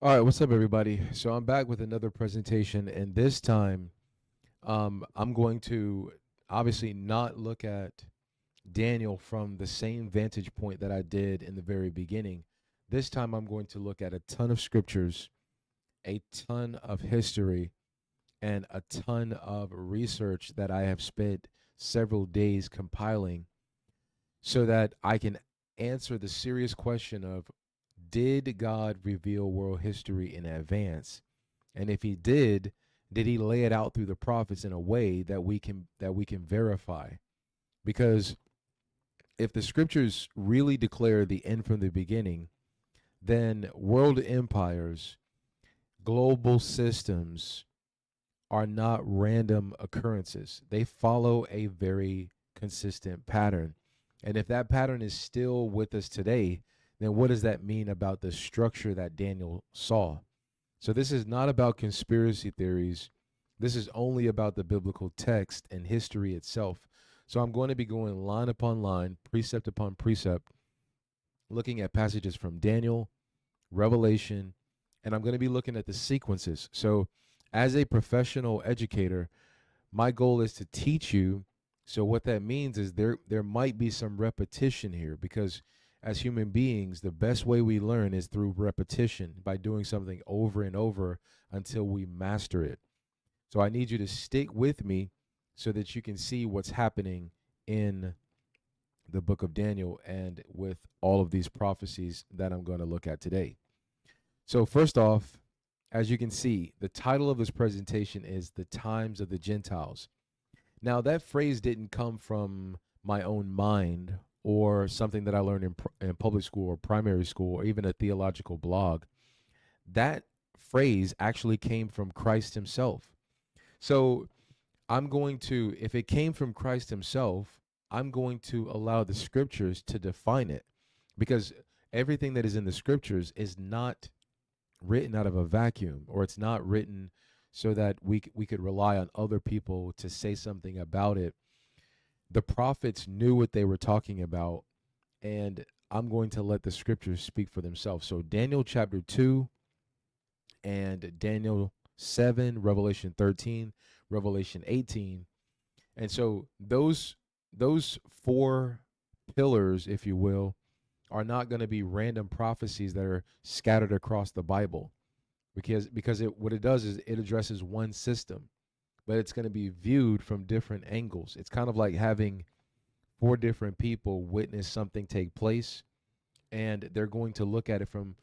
All right, what's up, everybody? So I'm back with another presentation, and this time, I'm going to obviously not look at Daniel from the same vantage point that I did in the very beginning. This time, I'm going to look at a ton of scriptures, a ton of history, and a ton of research that I have spent several days compiling so that I can answer the serious question of, did God reveal world history in advance? And if he did he lay it out through the prophets in a way that we can verify? Because if the scriptures really declare the end from the beginning, then world empires, global systems are not random occurrences. They follow a very consistent pattern. And if that pattern is still with us today, then what does that mean about the structure that Daniel saw? So this is not about conspiracy theories. This is only about the biblical text and history itself. So I'm going to be going line upon line, precept upon precept, looking at passages from Daniel, Revelation, and I'm going to be looking at the sequences. So as a professional educator, my goal is to teach you. So what that means is there might be some repetition here, because as human beings, the best way we learn is through repetition, by doing something over and over until we master it. So I need you to stick with me so that you can see what's happening in the book of Daniel and with all of these prophecies that I'm going to look at today. So first off, as you can see, the title of this presentation is The Times of the Gentiles. Now, that phrase didn't come from my own mind or something that I learned in public school or primary school or even a theological blog. That phrase actually came from Christ himself. So I'm going to, if it came from Christ himself, I'm going to allow the scriptures to define it, because everything that is in the scriptures is not written out of a vacuum, or it's not written so that we could rely on other people to say something about it. The prophets knew what they were talking about, and I'm going to let the scriptures speak for themselves. So Daniel chapter 2 and Daniel 7, Revelation 13, Revelation 18. And so those four pillars, if you will, are not going to be random prophecies that are scattered across the Bible, because what it does is it addresses one system, but it's going to be viewed from different angles. It's kind of like having four different people witness something take place, and they're going to look at it from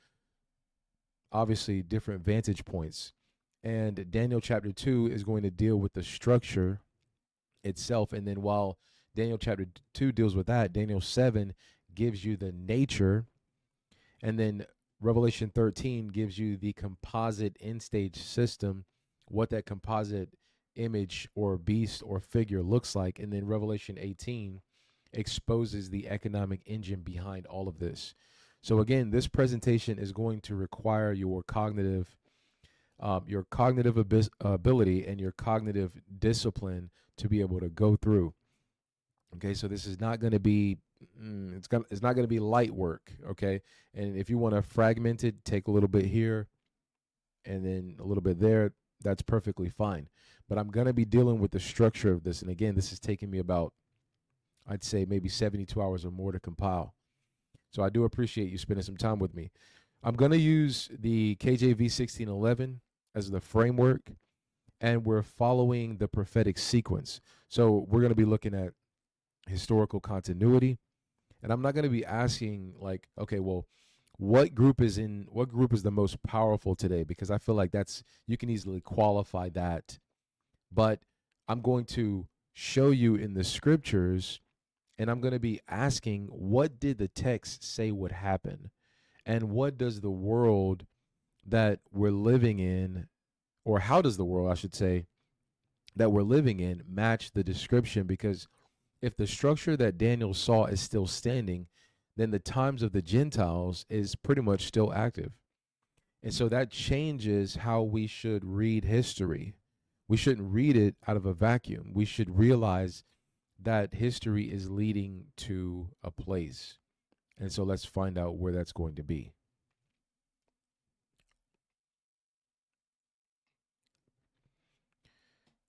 obviously different vantage points. And Daniel chapter 2 is going to deal with the structure itself. And then while Daniel chapter 2 deals with that, Daniel 7 gives you the nature. And then Revelation 13 gives you the composite end stage system, what that composite image or beast or figure looks like. And then Revelation 18 exposes the economic engine behind all of this. So again, this presentation is going to require your cognitive ability and your cognitive discipline to be able to go through. Okay, so this is not going to be it's not going to be light work. Okay, and if you want to fragment it, take a little bit here and then a little bit there. That's perfectly fine. But I'm going to be dealing with the structure of this, and again, this is taking me about, I'd say, maybe 72 hours or more to compile. So I do appreciate you spending some time with me. I'm going to use the KJV 1611 as the framework, and we're following the prophetic sequence. So we're going to be looking at historical continuity, and I'm not going to be asking like, okay, well, what group is the most powerful today, because I feel like that's, you can easily qualify that. But I'm going to show you in the scriptures, and I'm going to be asking, what did the text say would happen? And what does the world that we're living in, or how does the world, I should say, that we're living in match the description? Because if the structure that Daniel saw is still standing, then the times of the Gentiles is pretty much still active. And so that changes how we should read history. We shouldn't read it out of a vacuum. We should realize that history is leading to a place. And so let's find out where that's going to be.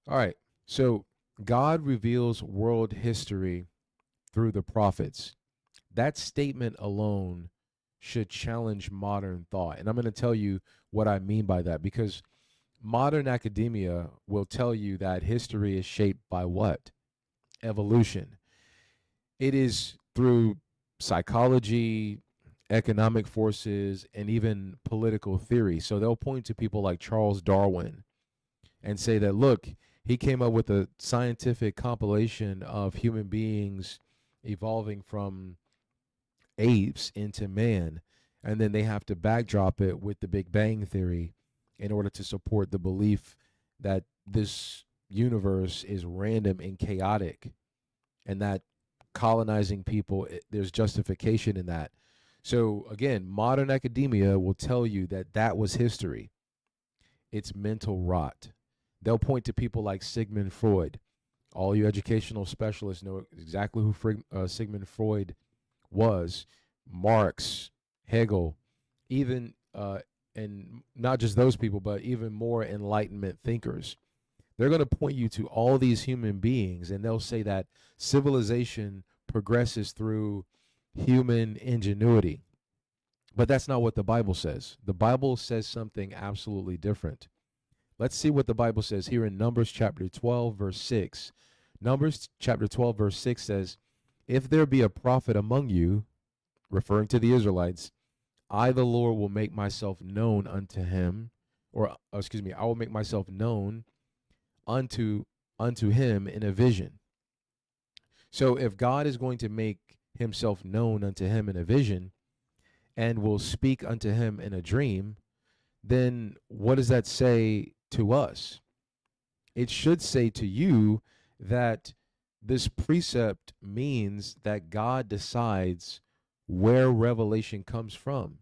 All right. So God reveals world history through the prophets. That statement alone should challenge modern thought. And I'm going to tell you what I mean by that, because modern academia will tell you that history is shaped by what? Evolution. It is through psychology, economic forces, and even political theory. So they'll point to people like Charles Darwin and say that, look, he came up with a scientific compilation of human beings evolving from apes into man. And then they have to backdrop it with the Big Bang Theory in order to support the belief that this universe is random and chaotic, and that colonizing people, there's justification in that. So again, modern academia will tell you that that was history. It's mental rot. They'll point to people like Sigmund Freud. All you educational specialists know exactly who Sigmund Freud was. Marx, Hegel, even and not just those people, but even more Enlightenment thinkers. They're going to point you to all these human beings, and they'll say that civilization progresses through human ingenuity. But that's not what the Bible says. The Bible says something absolutely different. Let's see what the Bible says here in Numbers chapter 12, verse 6. Numbers chapter 12, verse 6 says, "If there be a prophet among you," referring to the Israelites, "I, the Lord, will make myself known unto him," or excuse me, "I will make myself known unto him in a vision." So if God is going to make himself known unto him in a vision and will speak unto him in a dream, then what does that say to us? It should say to you that this precept means that God decides where revelation comes from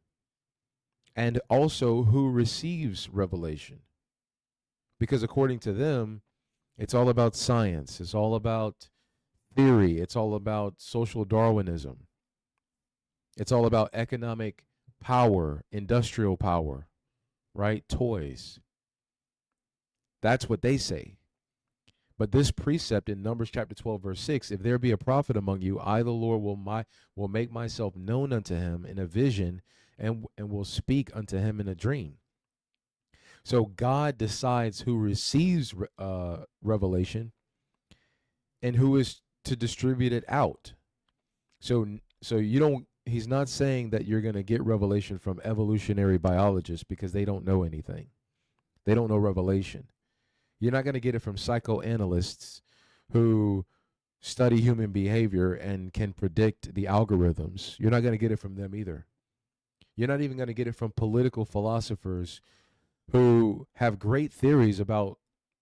and also who receives revelation. Because according to them, it's all about science, it's all about theory, it's all about social Darwinism, it's all about economic power, industrial power, right? Toys. That's what they say. But this precept in Numbers chapter 12, verse 6, "If there be a prophet among you, I, the Lord, will make myself known unto him in a vision and will speak unto him in a dream." So God decides who receives revelation and who is to distribute it out. So you don't. He's not saying that you're going to get revelation from evolutionary biologists because they don't know anything. They don't know revelation. You're not going to get it from psychoanalysts who study human behavior and can predict the algorithms. You're not going to get it from them either. You're not even going to get it from political philosophers who have great theories about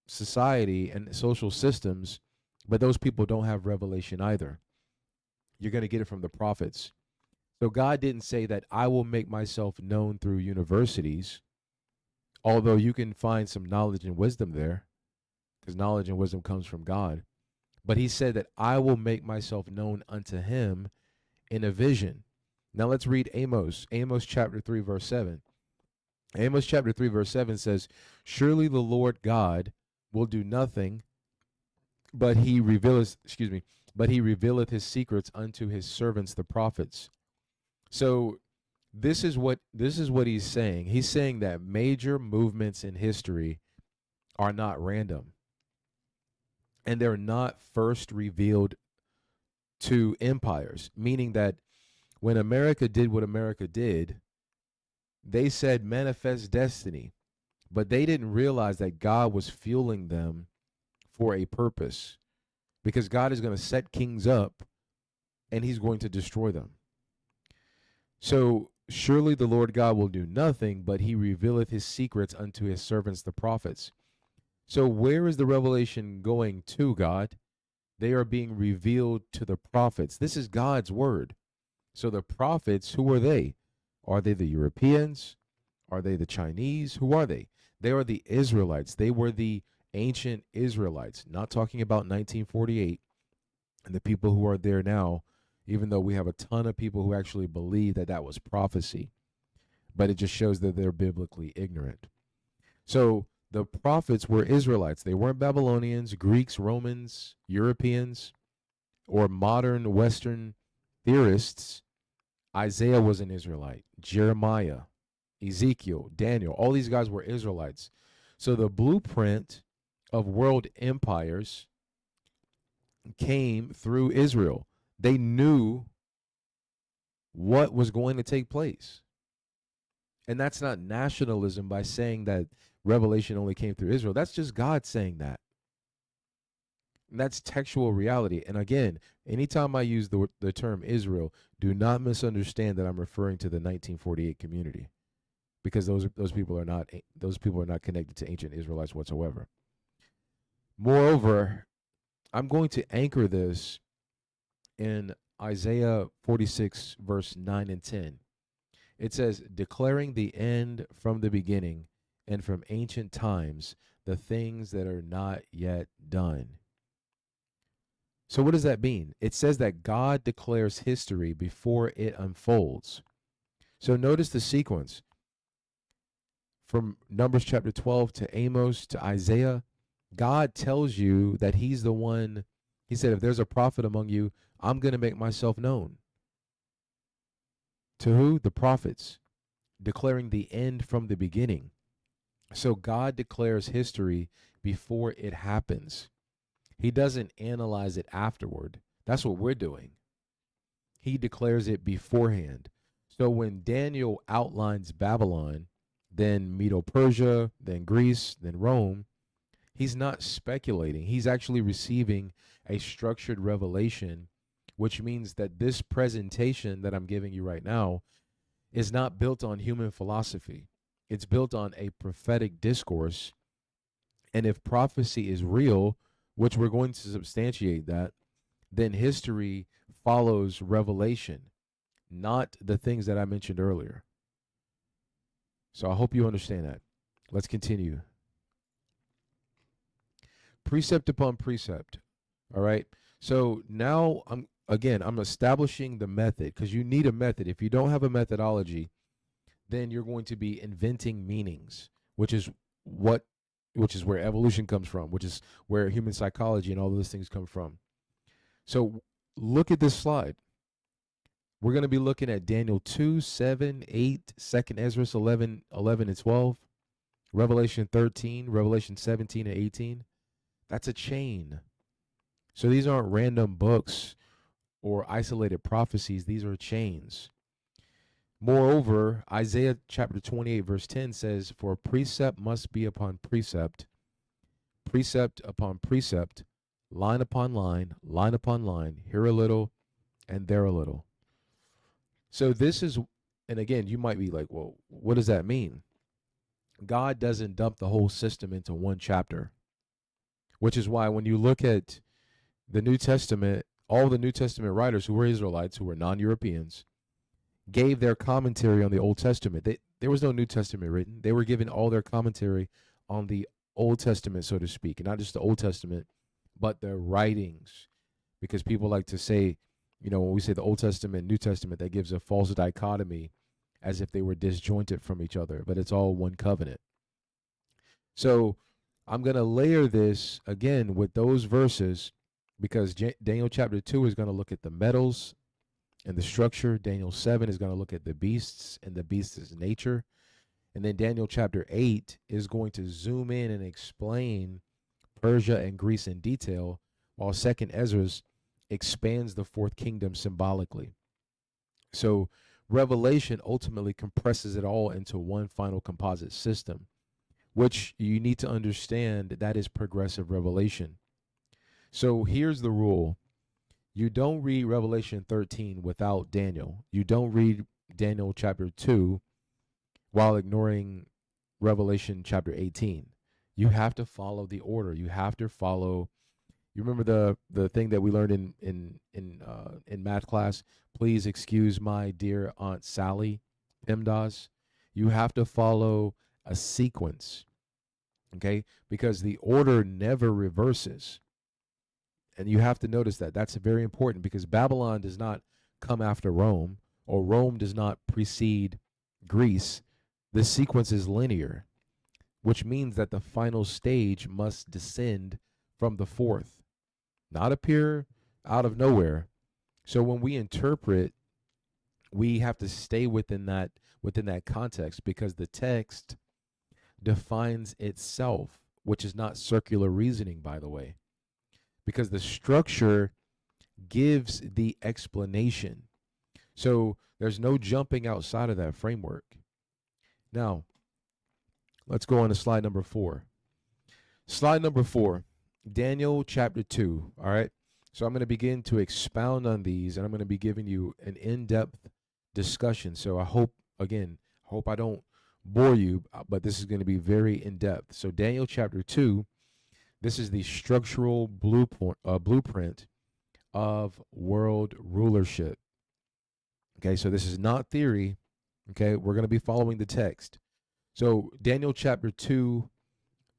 society and social systems, but those people don't have revelation either. You're going to get it from the prophets. So God didn't say that I will make myself known through universities, although you can find some knowledge and wisdom there, because knowledge and wisdom comes from God. But he said that I will make myself known unto him in a vision. Now let's read Amos. Amos chapter 3, verse 7. Amos chapter 3, verse 7 says, "Surely the Lord God will do nothing, but he revealeth his secrets unto his servants the prophets." So this is what he's saying. He's saying that major movements in history are not random, and they're not first revealed to empires, meaning that when America did what America did, they said manifest destiny, but they didn't realize that God was fueling them for a purpose, because God is going to set kings up and he's going to destroy them. So surely the Lord God will do nothing, but he revealeth his secrets unto his servants the prophets. So where is the revelation going to, God? They are being revealed to the prophets. This is God's word. So the prophets, who are they? Are they the Europeans? Are they the Chinese? Who are they? They are the Israelites. They were the ancient Israelites, not talking about 1948 and the people who are there now, even though we have a ton of people who actually believe that that was prophecy. But it just shows that they're biblically ignorant. So The prophets were Israelites. They weren't Babylonians, Greeks, Romans, Europeans, or modern Western theorists. Isaiah was an Israelite. Jeremiah, Ezekiel, Daniel, all these guys were Israelites. So the blueprint of world empires came through Israel. They knew what was going to take place. And that's not nationalism by saying that revelation only came through Israel. That's just God saying that. And that's textual reality. And again, anytime I use the term Israel, do not misunderstand that I'm referring to the 1948 community, because those people are not connected to ancient Israelites whatsoever. Moreover, I'm going to anchor this in Isaiah 46 verse 9 and 10. It says, declaring the end from the beginning and from ancient times, the things that are not yet done. So what does that mean? It says that God declares history before it unfolds. So notice the sequence. From Numbers chapter 12 to Amos to Isaiah, God tells you that he's the one. He said, if there's a prophet among you, I'm going to make myself known. To who? The prophets, declaring the end from the beginning. So God declares history before it happens. He doesn't analyze it afterward. That's what we're doing. He declares it beforehand. So when Daniel outlines Babylon, then Medo-Persia, then Greece, then Rome, he's not speculating. He's actually receiving a structured revelation, which means that this presentation that I'm giving you right now is not built on human philosophy. It's built on a prophetic discourse. And if prophecy is real, which we're going to substantiate that, then history follows revelation, not the things that I mentioned earlier. So I hope you understand that. Let's continue. Precept upon precept. All right. So now I'm establishing the method, because you need a method. If you don't have a methodology, then you're going to be inventing meanings, which is where evolution comes from, which is where human psychology and all those things come from. So look at this slide. We're going to be looking at Daniel 2, 7, 8, 2nd Ezra 11, 11 and 12, Revelation 13, Revelation 17 and 18. That's a chain. So these aren't random books or isolated prophecies. These are chains. Moreover, Isaiah chapter 28 verse 10 says, for precept must be upon precept, precept upon precept, line upon line upon line, here a little and there a little. So this is, and again, you might be like, well, what does that mean? God doesn't dump the whole system into one chapter, which is why when you look at the New Testament, all the New Testament writers who were Israelites, who were non-Europeans, gave their commentary on the Old Testament. There was no New Testament written. They were giving all their commentary on the Old Testament, so to speak, and not just the Old Testament, but their writings. Because people like to say, when we say the Old Testament, New Testament, that gives a false dichotomy as if they were disjointed from each other, but it's all one covenant. So I'm going to layer this again with those verses, because Daniel chapter 2 is going to look at the metals and the structure. Daniel 7 is going to look at the beasts and the beasts' nature. And then Daniel chapter 8 is going to zoom in and explain Persia and Greece in detail, while 2nd Ezra expands the fourth kingdom symbolically. So Revelation ultimately compresses it all into one final composite system, which you need to understand that is progressive revelation. So here's the rule. You don't read Revelation 13 without Daniel. You don't read Daniel chapter 2 while ignoring Revelation chapter 18. You have to follow the order. You have to follow. You remember the thing that we learned in math class? Please excuse my dear Aunt Sally, PEMDAS. You have to follow a sequence, okay? Because the order never reverses. And you have to notice that. That's very important, because Babylon does not come after Rome, or Rome does not precede Greece. The sequence is linear. which means that the final stage must descend from the fourth, not appear out of nowhere. So when we interpret, we have to stay within that context, because the text defines itself, which is not circular reasoning, by the way, because the structure gives the explanation. So there's no jumping outside of that framework. Now, let's go on to slide number 4. Slide number 4, Daniel chapter 2. All right. So I'm going to begin to expound on these, and I'm going to be giving you an in-depth discussion. So I hope I don't bore you, but this is going to be very in-depth. So Daniel chapter 2, this is the structural blueprint of world rulership. Okay, so this is not theory. Okay, we're going to be following the text. So Daniel chapter 2,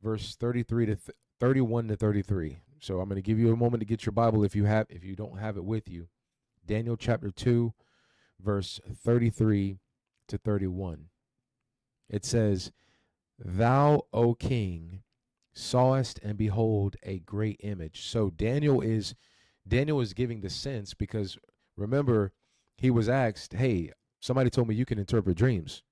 verse 33 to 31 to 33. So I'm going to give you a moment to get your Bible if you don't have it with you. Daniel chapter 2, verse 33 to 31. It says, "Thou, O king, sawest, and behold a great image." So Daniel is giving the sense, because remember, he was asked, "Hey, somebody told me you can interpret dreams."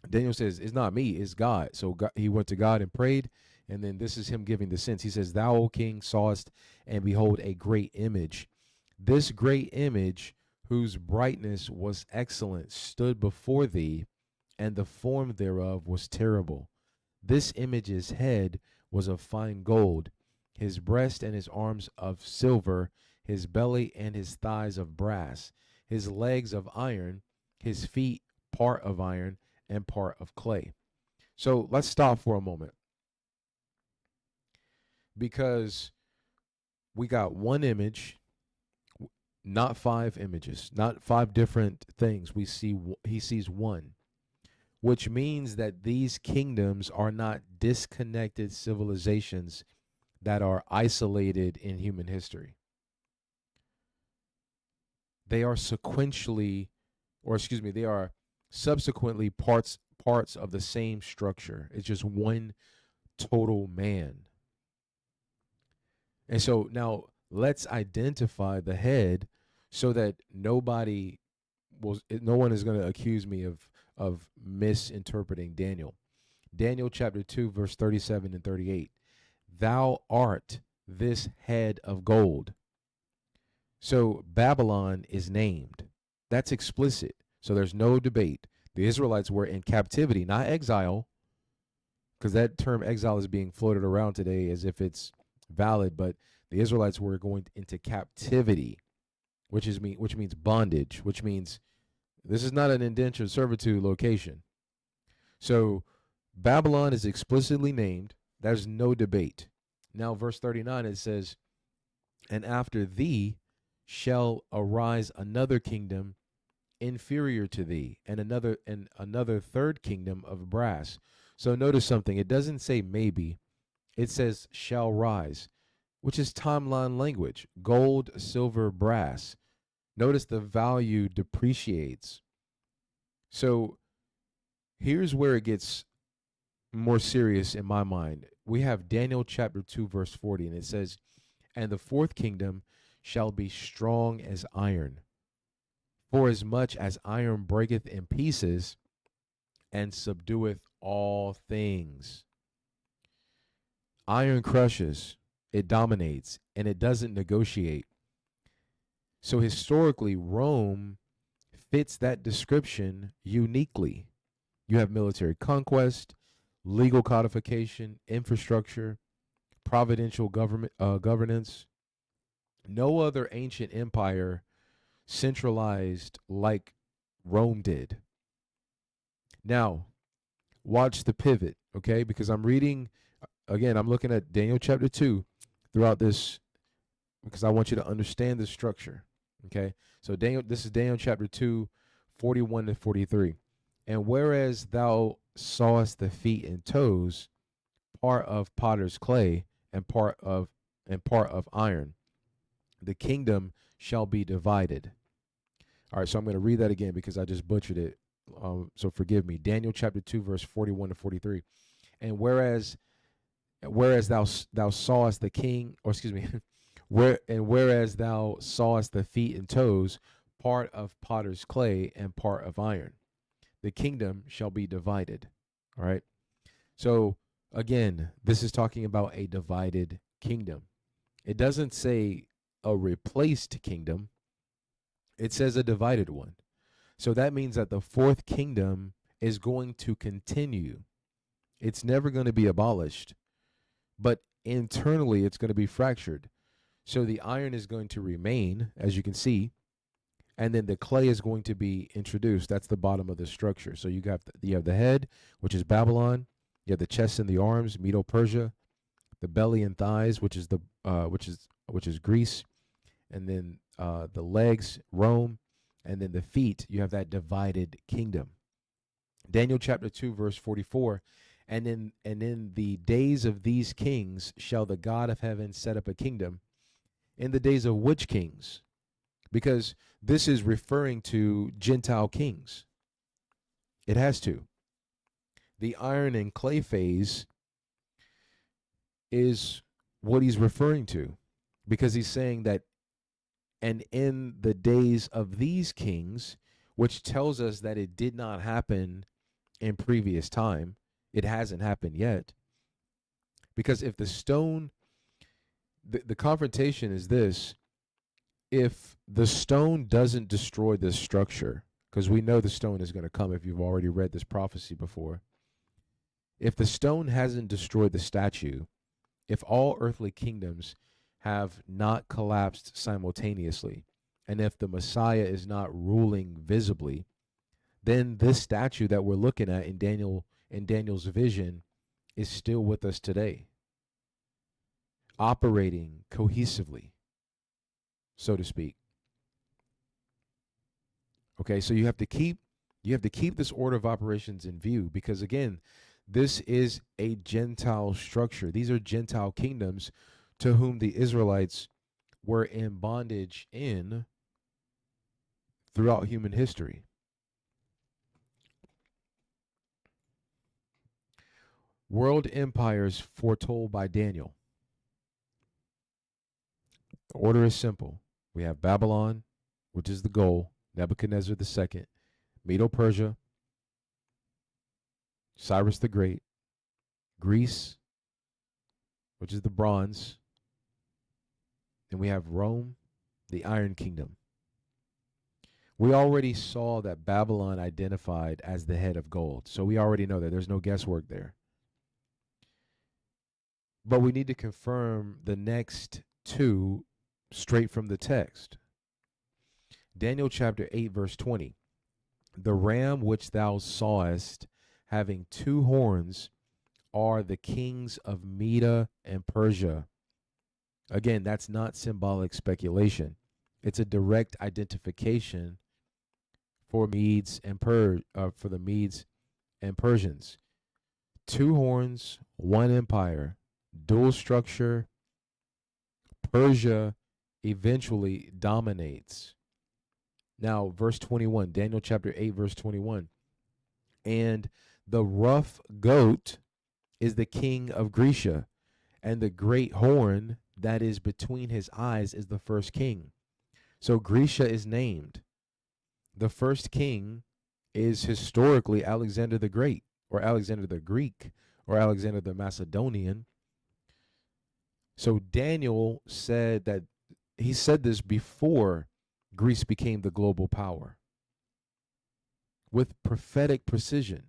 Daniel says, "It's not me, it's God." So God, he went to God and prayed, and then this is him giving the sense. He says, "Thou, O king, sawest, and behold a great image. This great image, whose brightness was excellent, stood before thee, and the form thereof was terrible. This image's head was of fine gold, his breast and his arms of silver, his belly and his thighs of brass, his legs of iron, his feet part of iron and part of clay." So let's stop for a moment, because we got one image, not 5 images, not 5 different things. He sees one, which means that these kingdoms are not disconnected civilizations that are isolated in human history. They are they are subsequently parts of the same structure. It's just one total man. And so now let's identify the head, so that no one is going to accuse me of misinterpreting Daniel. Daniel chapter 2, verse 37 and 38. "Thou art this head of gold." So Babylon is named. That's explicit. So there's no debate. The Israelites were in captivity, not exile, because that term exile is being floated around today as if it's valid, but the Israelites were going into captivity, which means bondage, which means this is not an indentured servitude location. So Babylon is explicitly named. There's no debate. Now, verse 39, it says, "And after thee shall arise another kingdom inferior to thee, and another third kingdom of brass." So notice something. It doesn't say maybe. It says shall rise, which is timeline language. Gold, silver, brass. Notice the value depreciates. So here's where it gets more serious in my mind. We have Daniel chapter 2, verse 40, and it says, "And the fourth kingdom shall be strong as iron, for as much as iron breaketh in pieces, and subdueth all things." Iron crushes, it dominates, and it doesn't negotiate. So historically, Rome fits that description uniquely. You have military conquest, legal codification, infrastructure, providential governance. No other ancient empire centralized like Rome did. Now, watch the pivot, okay? Because I'm looking at Daniel chapter 2 throughout this, because I want you to understand the structure, okay? So this is Daniel chapter 2, 41 to 43. "And whereas thou sawest the feet and toes, part of potter's clay and part of iron, the kingdom shall be divided." All right, so I'm going to read that again because I just butchered it. So forgive me. Daniel chapter 2, verse 41 to 43. And whereas thou sawest the king, or excuse me, whereas thou sawest the feet and toes, part of potter's clay and part of iron, the kingdom shall be divided. All right. So again, this is talking about a divided kingdom. It doesn't say a replaced kingdom. It says a divided one. So that means that the fourth kingdom is going to continue. It's never going to be abolished, but internally it's going to be fractured. So the iron is going to remain, as you can see, and then the clay is going to be introduced. That's the bottom of the structure. So you have the head, which is Babylon. You have the chest and the arms, Medo-Persia. The belly and thighs, which is Greece, and then the legs, Rome, and then the feet. You have that divided kingdom. Daniel chapter 2, verse 44. And in the days of these kings shall the God of heaven set up a kingdom. In the days of which kings? Because this is referring to Gentile kings. It has to. The iron and clay phase is what he's referring to, because he's saying that, and in the days of these kings, which tells us that it did not happen in previous time. It hasn't happened yet. Because if the stone, the confrontation is this: if the stone doesn't destroy this structure, because we know the stone is going to come if you've already read this prophecy before. If the stone hasn't destroyed the statue, if all earthly kingdoms have not collapsed simultaneously, and if the Messiah is not ruling visibly, then this statue that we're looking at in Daniel's vision is still with us today, operating cohesively, so to speak. Okay, so you have to keep this order of operations in view, because again, this is a Gentile structure. These are Gentile kingdoms to whom the Israelites were in bondage in throughout human history. World empires foretold by Daniel. The order is simple. We have Babylon, which is the goal, Nebuchadnezzar II, Medo-Persia, Cyrus the Great, Greece, which is the bronze, and we have Rome, the Iron Kingdom. We already saw that Babylon identified as the head of gold, so we already know that there's no guesswork there. But we need to confirm the next two straight from the text. Daniel chapter 8, verse 20. The ram which thou sawest having two horns are the kings of Media and Persia. Again, that's not symbolic speculation. It's a direct identification for Medes and for the Medes and Persians. Two horns, one empire, dual structure. Persia eventually dominates. Now, verse 21, Daniel chapter 8, verse 21. And the rough goat is the king of Grecia, and the great horn that is between his eyes is the first king. So Grecia is named. The first king is historically Alexander the Great, or Alexander the Greek, or Alexander the Macedonian. So Daniel said that he said this before Greece became the global power, with prophetic precision.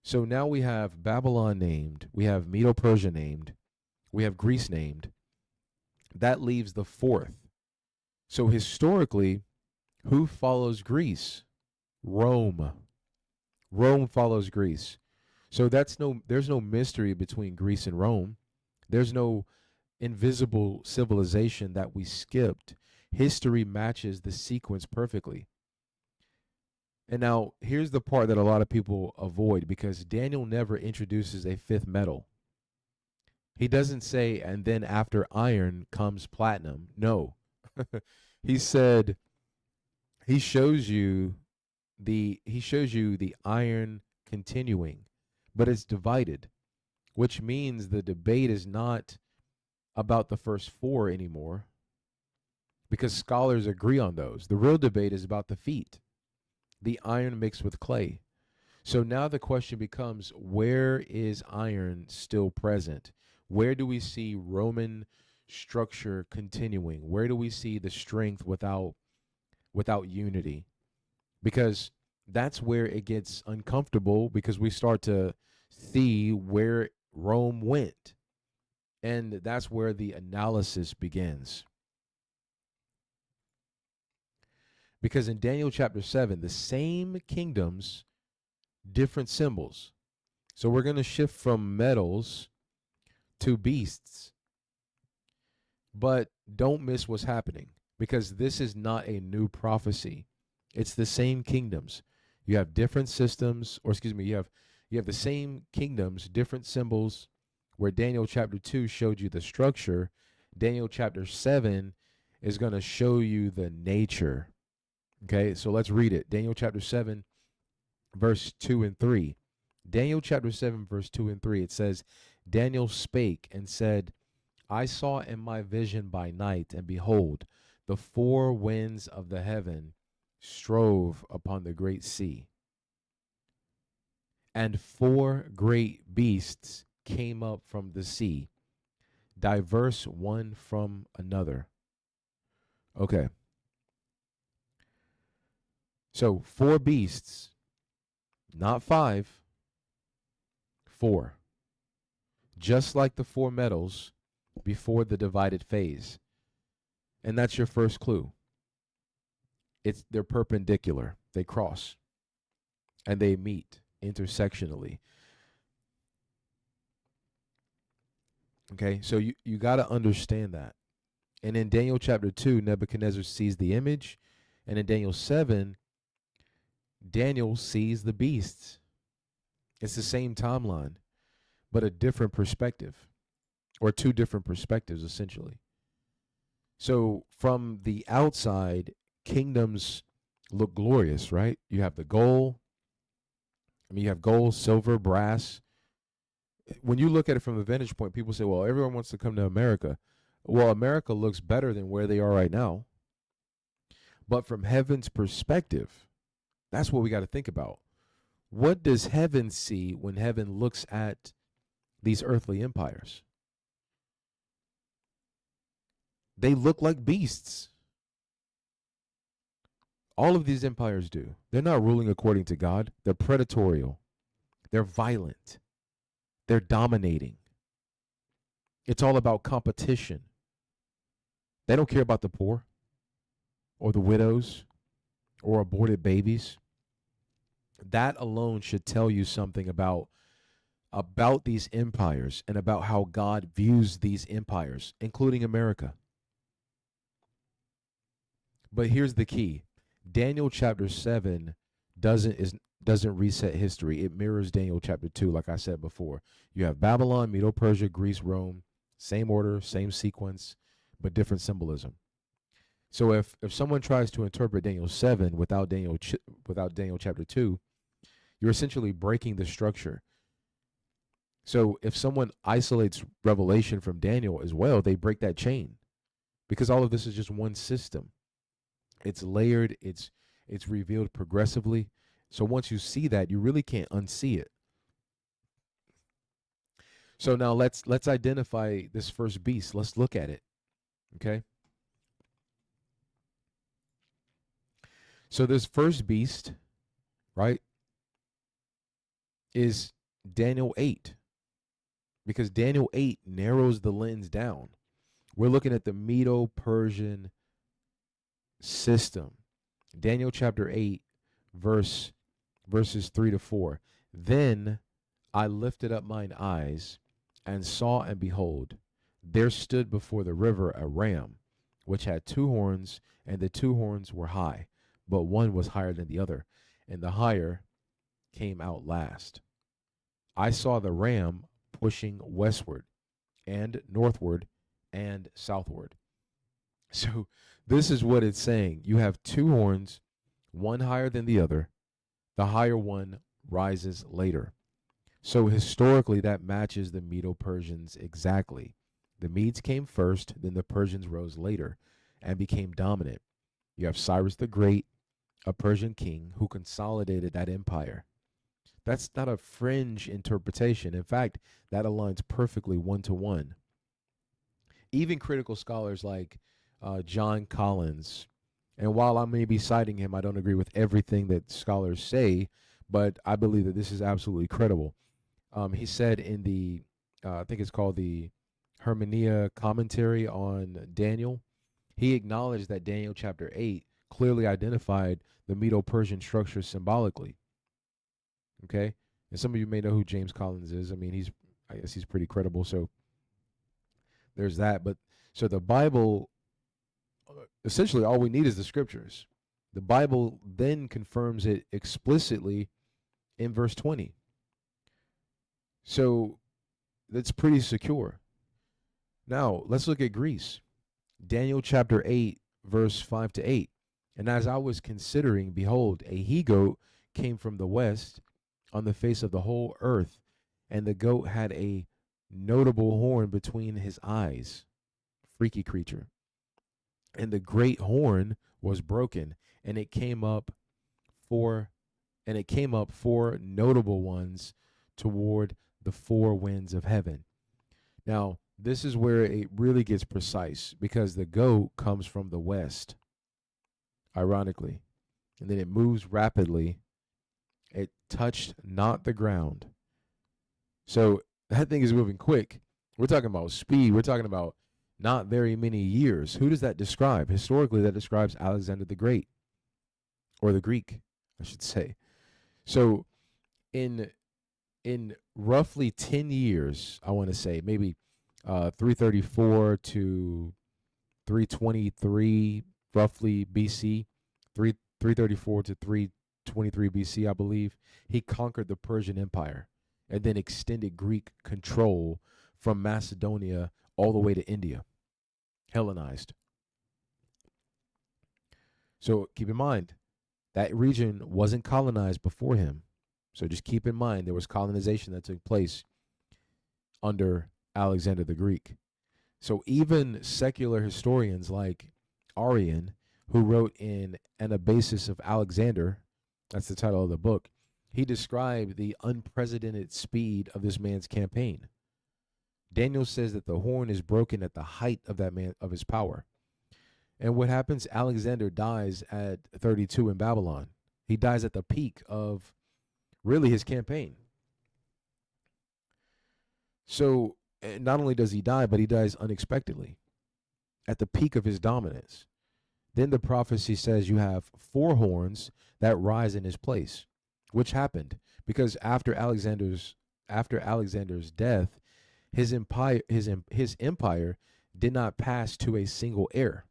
So now we have Babylon named, we have Medo-Persia named, we have Greece named. That leaves the fourth. So historically, who follows Greece? Rome. Rome follows Greece. So there's no mystery between Greece and Rome. There's no invisible civilization that we skipped. History matches the sequence perfectly. And now here's the part that a lot of people avoid, because Daniel never introduces a fifth metal. He doesn't say, and then after iron comes platinum. No. He said, he shows you the iron continuing, but it's divided, which means the debate is not about the first four anymore because scholars agree on those. The real debate is about the feet, the iron mixed with clay. So now the question becomes, where is iron still present? Where do we see Roman structure continuing? Where do we see the strength without unity? Because that's where it gets uncomfortable, because we start to see where Rome went. And that's where the analysis begins. Because in Daniel chapter 7, the same kingdoms, different symbols. So we're going to shift from metals to beasts. But don't miss what's happening, because this is not a new prophecy. It's the same kingdoms. You have different systems, or excuse me, you have the same kingdoms, different symbols. Where Daniel chapter 2 showed you the structure, Daniel chapter 7 is going to show you the nature. Okay, so let's read it. Daniel chapter 7, verse 2 and 3. Daniel chapter 7, verse 2 and 3, it says, Daniel spake and said, I saw in my vision by night, and behold, the four winds of the heaven strove upon the great sea. And four great beasts came up from the sea, diverse one from another. Okay. So 4 beasts, not 5, 4. Just like the 4 metals before the divided phase. And that's your first clue. They're perpendicular. They cross. And they meet intersectionally. Okay, so you got to understand that. And in Daniel chapter 2, Nebuchadnezzar sees the image. And in Daniel 7, Daniel sees the beasts. It's the same timeline, but a different perspective, or 2 different perspectives, essentially. So from the outside, kingdoms look glorious, right? You have the gold. You have gold, silver, brass. When you look at it from a vantage point, people say, well, everyone wants to come to America. Well, America looks better than where they are right now. But from heaven's perspective, that's what we got to think about. What does heaven see when heaven looks at these earthly empires? They look like beasts. All of these empires do. They're not ruling according to God. They're predatory. They're violent. They're dominating. It's all about competition. They don't care about the poor or the widows or aborted babies. That alone should tell you something about these empires and about how God views these empires, including America. But here's the key. Daniel chapter 7 doesn't reset history. It mirrors Daniel chapter 2, like I said before. You have Babylon, Medo-Persia, Greece, Rome, same order, same sequence, but different symbolism. So if someone tries to interpret Daniel 7 without Daniel chapter 2, you're essentially breaking the structure. So if someone isolates Revelation from Daniel as well, they break that chain, because all of this is just one system. It's layered, it's revealed progressively. So once you see that, you really can't unsee it. So now let's identify this first beast. Let's look at it. Okay? So this first beast, right, is Daniel 8. Because Daniel 8 narrows the lens down. We're looking at the Medo-Persian system. Daniel chapter 8, verses 3 to 4. Then I lifted up mine eyes and saw, and behold, there stood before the river a ram, which had 2 horns, and the 2 horns were high, but one was higher than the other, and the higher came out last. I saw the ram pushing westward and northward and southward. So this is what it's saying. You have 2 horns, one higher than the other. The higher one rises later. So historically, that matches the Medo-Persians exactly. The Medes came first, then the Persians rose later and became dominant. You have Cyrus the Great, a Persian king who consolidated that empire. That's not a fringe interpretation. In fact, that aligns perfectly one to one. Even critical scholars like John Collins, and while I may be citing him, I don't agree with everything that scholars say, but I believe that this is absolutely credible. He said in the, I think it's called the Hermenia commentary on Daniel, he acknowledged that Daniel chapter 8 clearly identified the Medo Persian structure symbolically. Okay. And some of you may know who James Collins is. I mean, I guess he's pretty credible. So there's that. But so the Bible, essentially, all we need is the scriptures. The Bible then confirms it explicitly in verse 20. So that's pretty secure. Now, let's look at Greece. Daniel chapter 8, verse 5 to 8. And as I was considering, behold, a he goat came from the west on the face of the whole earth, and the goat had a notable horn between his eyes. Freaky creature. And the great horn was broken, and it came up four notable ones toward the four winds of heaven. Now, this is where it really gets precise because the goat comes from the west, ironically, and then it moves rapidly. It touched not the ground. So that thing is moving quick. We're talking about speed. We're talking about not very many years. Who does that describe? Historically, that describes Alexander the Great, or the Greek, I should say. So in roughly 10 years, I want to say, maybe 334 to 323 roughly BC, 334 to 323 BC, I believe, he conquered the Persian Empire and then extended Greek control from Macedonia all the way to India, Hellenized. So keep in mind, that region wasn't colonized before him. So just keep in mind there was colonization that took place under Alexander the Greek. So even secular historians like Arrian, who wrote in Anabasis of Alexander, that's the title of the book, he described the unprecedented speed of this man's campaign. Daniel says that the horn is broken at the height of that man, of his power. And what happens? Alexander dies at 32 in Babylon. He dies at the peak of really his campaign. So not only does he die, but he dies unexpectedly at the peak of his dominance. Then the prophecy says you have four horns that rise in his place, which happened because after Alexander's death, his empire did not pass to a single heir.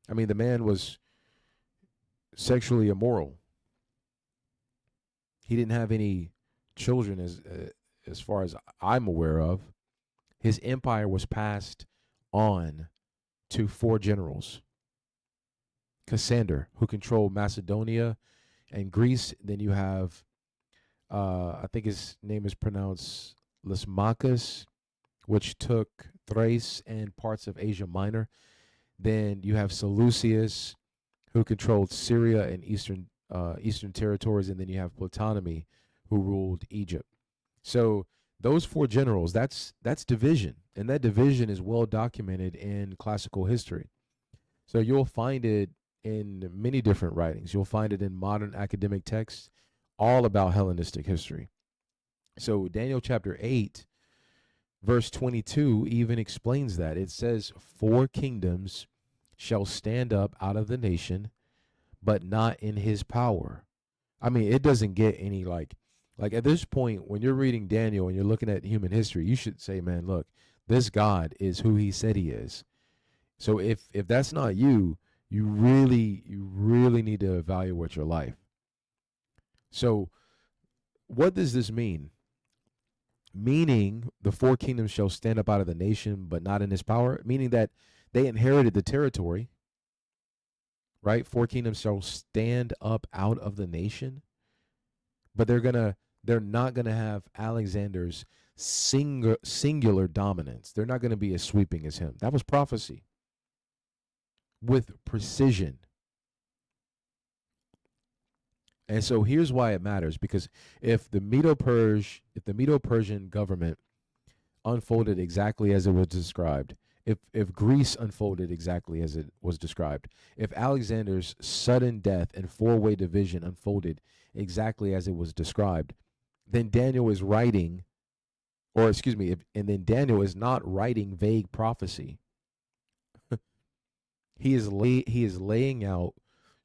I mean, the man was sexually immoral. He didn't have any children, as far as I'm aware of. His empire was passed on to four generals. Cassander, who controlled Macedonia and Greece. Then you have, I think his name is pronounced Lysimachus, which took Thrace and parts of Asia Minor. Then you have Seleucus, who controlled Syria and eastern territories, and then you have Ptolemy, who ruled Egypt. So those four generals, that's division, and that division is well documented in classical history. So you'll find it in many different writings. You'll find it in modern academic texts, all about Hellenistic history. So Daniel chapter 8, verse 22 even explains that. It says, "Four kingdoms shall stand up out of the nation, but not in his power." I mean, it doesn't get any like at this point, when you're reading Daniel and you're looking at human history, you should say, man, look, this God is who he said he is. So if that's not you, you really need to evaluate your life. So what does this mean? Meaning the four kingdoms shall stand up out of the nation, but not in his power, meaning that they inherited the territory, right? Four kingdoms shall stand up out of the nation, but they're going to They're not going to have Alexander's singular dominance. They're not going to be as sweeping as him. That was prophecy with precision. And so here's why it matters, because if the Medo-Persian government unfolded exactly as it was described, if Greece unfolded exactly as it was described, if Alexander's sudden death and four-way division unfolded exactly as it was described, then Daniel is writing, or excuse me, and then Daniel is not writing vague prophecy. He is laying out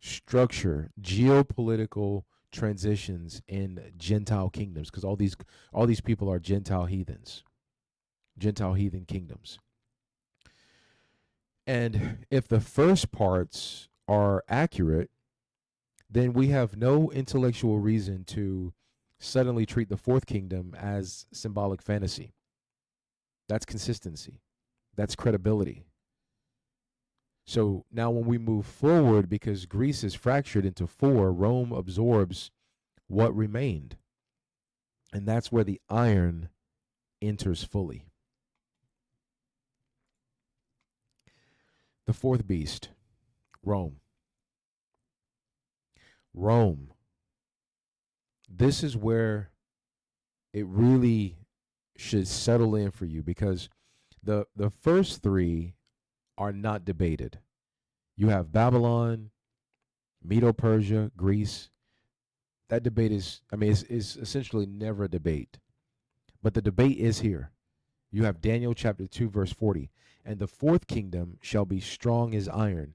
structure, geopolitical transitions in Gentile kingdoms, because all these people are Gentile heathens, Gentile heathen kingdoms. And if the first parts are accurate, then we have no intellectual reason to suddenly treat the fourth kingdom as symbolic fantasy. That's consistency. That's credibility. So now when we move forward, because Greece is fractured into four, Rome absorbs what remained. And that's where the iron enters fully. The fourth beast, Rome. Rome. This is where it really should settle in for you, because the first three are not debated. You have Babylon, Medo-Persia, Greece. That debate is essentially never a debate. But the debate is here. You have Daniel chapter 2, verse 40. And the fourth kingdom shall be strong as iron,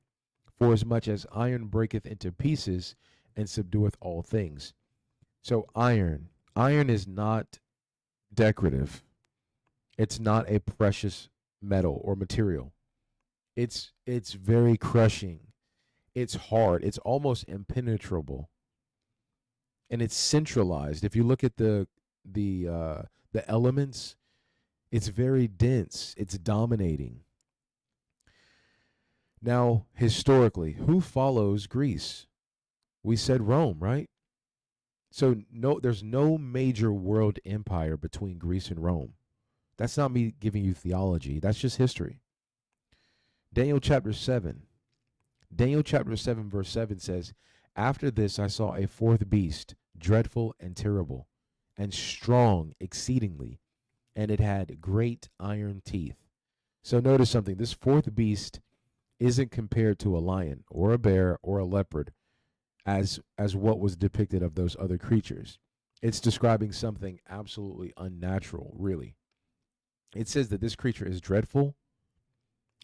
for as much as iron breaketh into pieces and subdueth all things. So iron is not decorative. It's not a precious metal or material. It's very crushing. It's hard. It's almost impenetrable. And it's centralized. If you look at the elements, it's very dense. It's dominating. Now, historically, who follows Greece? We said Rome, right? So there's no major world empire between Greece and Rome. That's not me giving you theology. That's just history. Daniel chapter 7. Daniel chapter 7 verse 7 says, "After this I saw a fourth beast, dreadful and terrible, and strong exceedingly, and it had great iron teeth." So notice something. This fourth beast isn't compared to a lion or a bear or a leopard as what was depicted of those other creatures. It's describing something absolutely unnatural, really. It says that this creature is dreadful,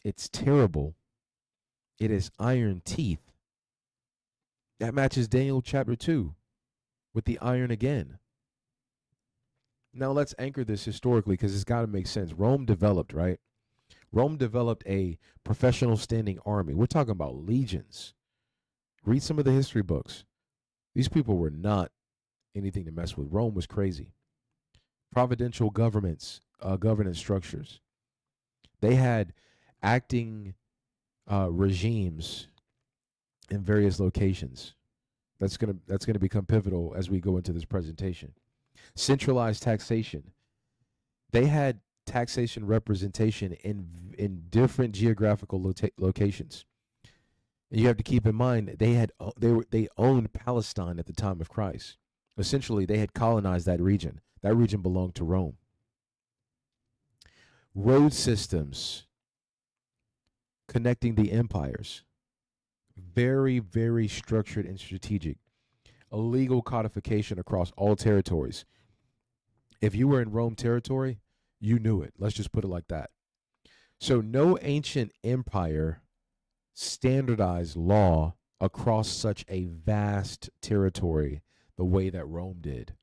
it's terrible, it has iron teeth. That matches Daniel chapter 2 with the iron again. Now let's anchor this historically, because it's got to make sense. Rome developed, right? Rome developed a professional standing army. We're talking about legions. Read some of the history books. These people were not anything to mess with. Rome was crazy. Providential governance structures. They had acting regimes in various locations. That's gonna become pivotal as we go into this presentation. Centralized taxation. They had taxation representation in different geographical locations. And you have to keep in mind they owned Palestine at the time of Christ. Essentially, they had colonized that region. That region belonged to Rome. Road systems connecting the empires. Very, very structured and strategic. A legal codification across all territories. If you were in Rome territory, you knew it. Let's just put it like that. So no ancient empire standardized law across such a vast territory the way that Rome did.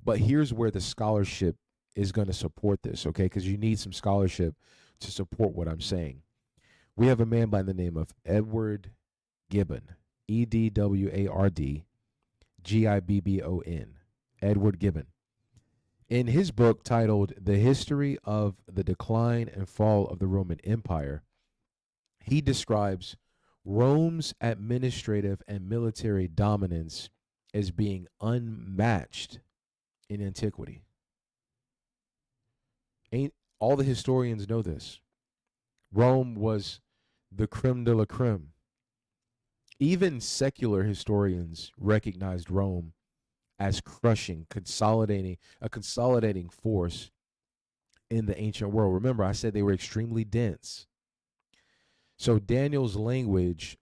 But here's where the scholarship is going to support this, okay? Because you need some scholarship to support what I'm saying. We have a man by the name of Edward Gibbon, Edward Gibbon, Edward Gibbon. In his book titled The History of the Decline and Fall of the Roman Empire, he describes Rome's administrative and military dominance as being unmatched in antiquity. Ain't all the historians know this? Rome was the creme de la creme. Even secular historians recognized Rome as crushing, consolidating force in the ancient world. Remember, I said they were extremely dense. So Daniel's language,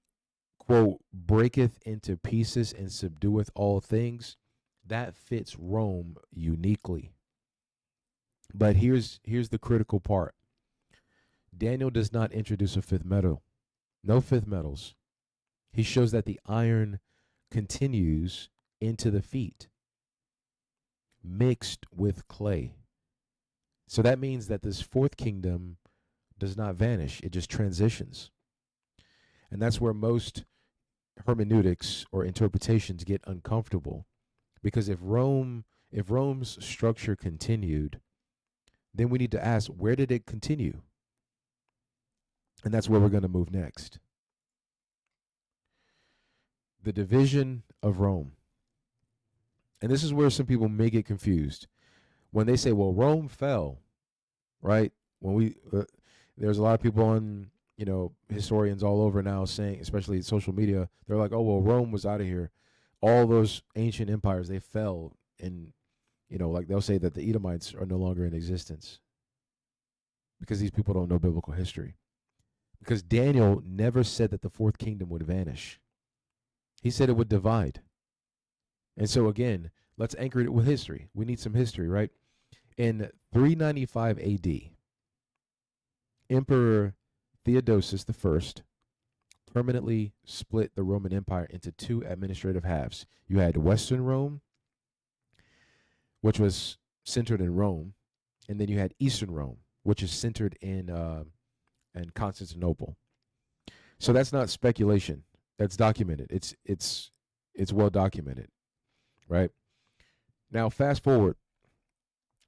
quote, breaketh into pieces and subdueth all things, that fits Rome uniquely. But here's the critical part. Daniel does not introduce a fifth metal. No fifth metals. He shows that the iron continues into the feet, mixed with clay. So that means that this fourth kingdom does not vanish, it just transitions. And that's where most hermeneutics or interpretations get uncomfortable. Because if Rome's structure continued, then we need to ask, where did it continue? And that's where we're going to move next. The division of Rome. And this is where some people may get confused. When they say, well, Rome fell, right? When there's a lot of people on, historians all over now saying, especially social media, they're like, oh, well, Rome was out of here. All those ancient empires, they fell. And, like they'll say that the Edomites are no longer in existence because these people don't know biblical history. Because Daniel never said that the fourth kingdom would vanish. He said it would divide. And so again, let's anchor it with history. We need some history, right? In 395 AD, Emperor Theodosius I permanently split the Roman Empire into two administrative halves. You had Western Rome, which was centered in Rome, and then you had Eastern Rome, which is centered in Constantinople. So that's not speculation. That's documented. It's well documented, right? Now fast forward.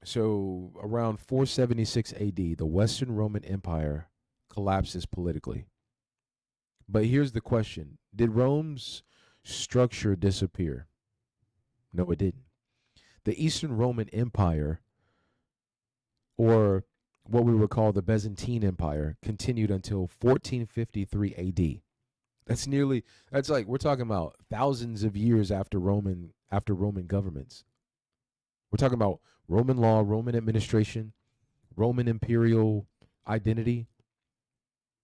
So around 476 AD, the Western Roman Empire collapses politically. But here's the question. Did Rome's structure disappear? No, it didn't. The Eastern Roman Empire, or what we would call the Byzantine Empire, continued until 1453 AD. That's like, we're talking about thousands of years after Roman governments. We're talking about Roman law, Roman administration, Roman imperial identity.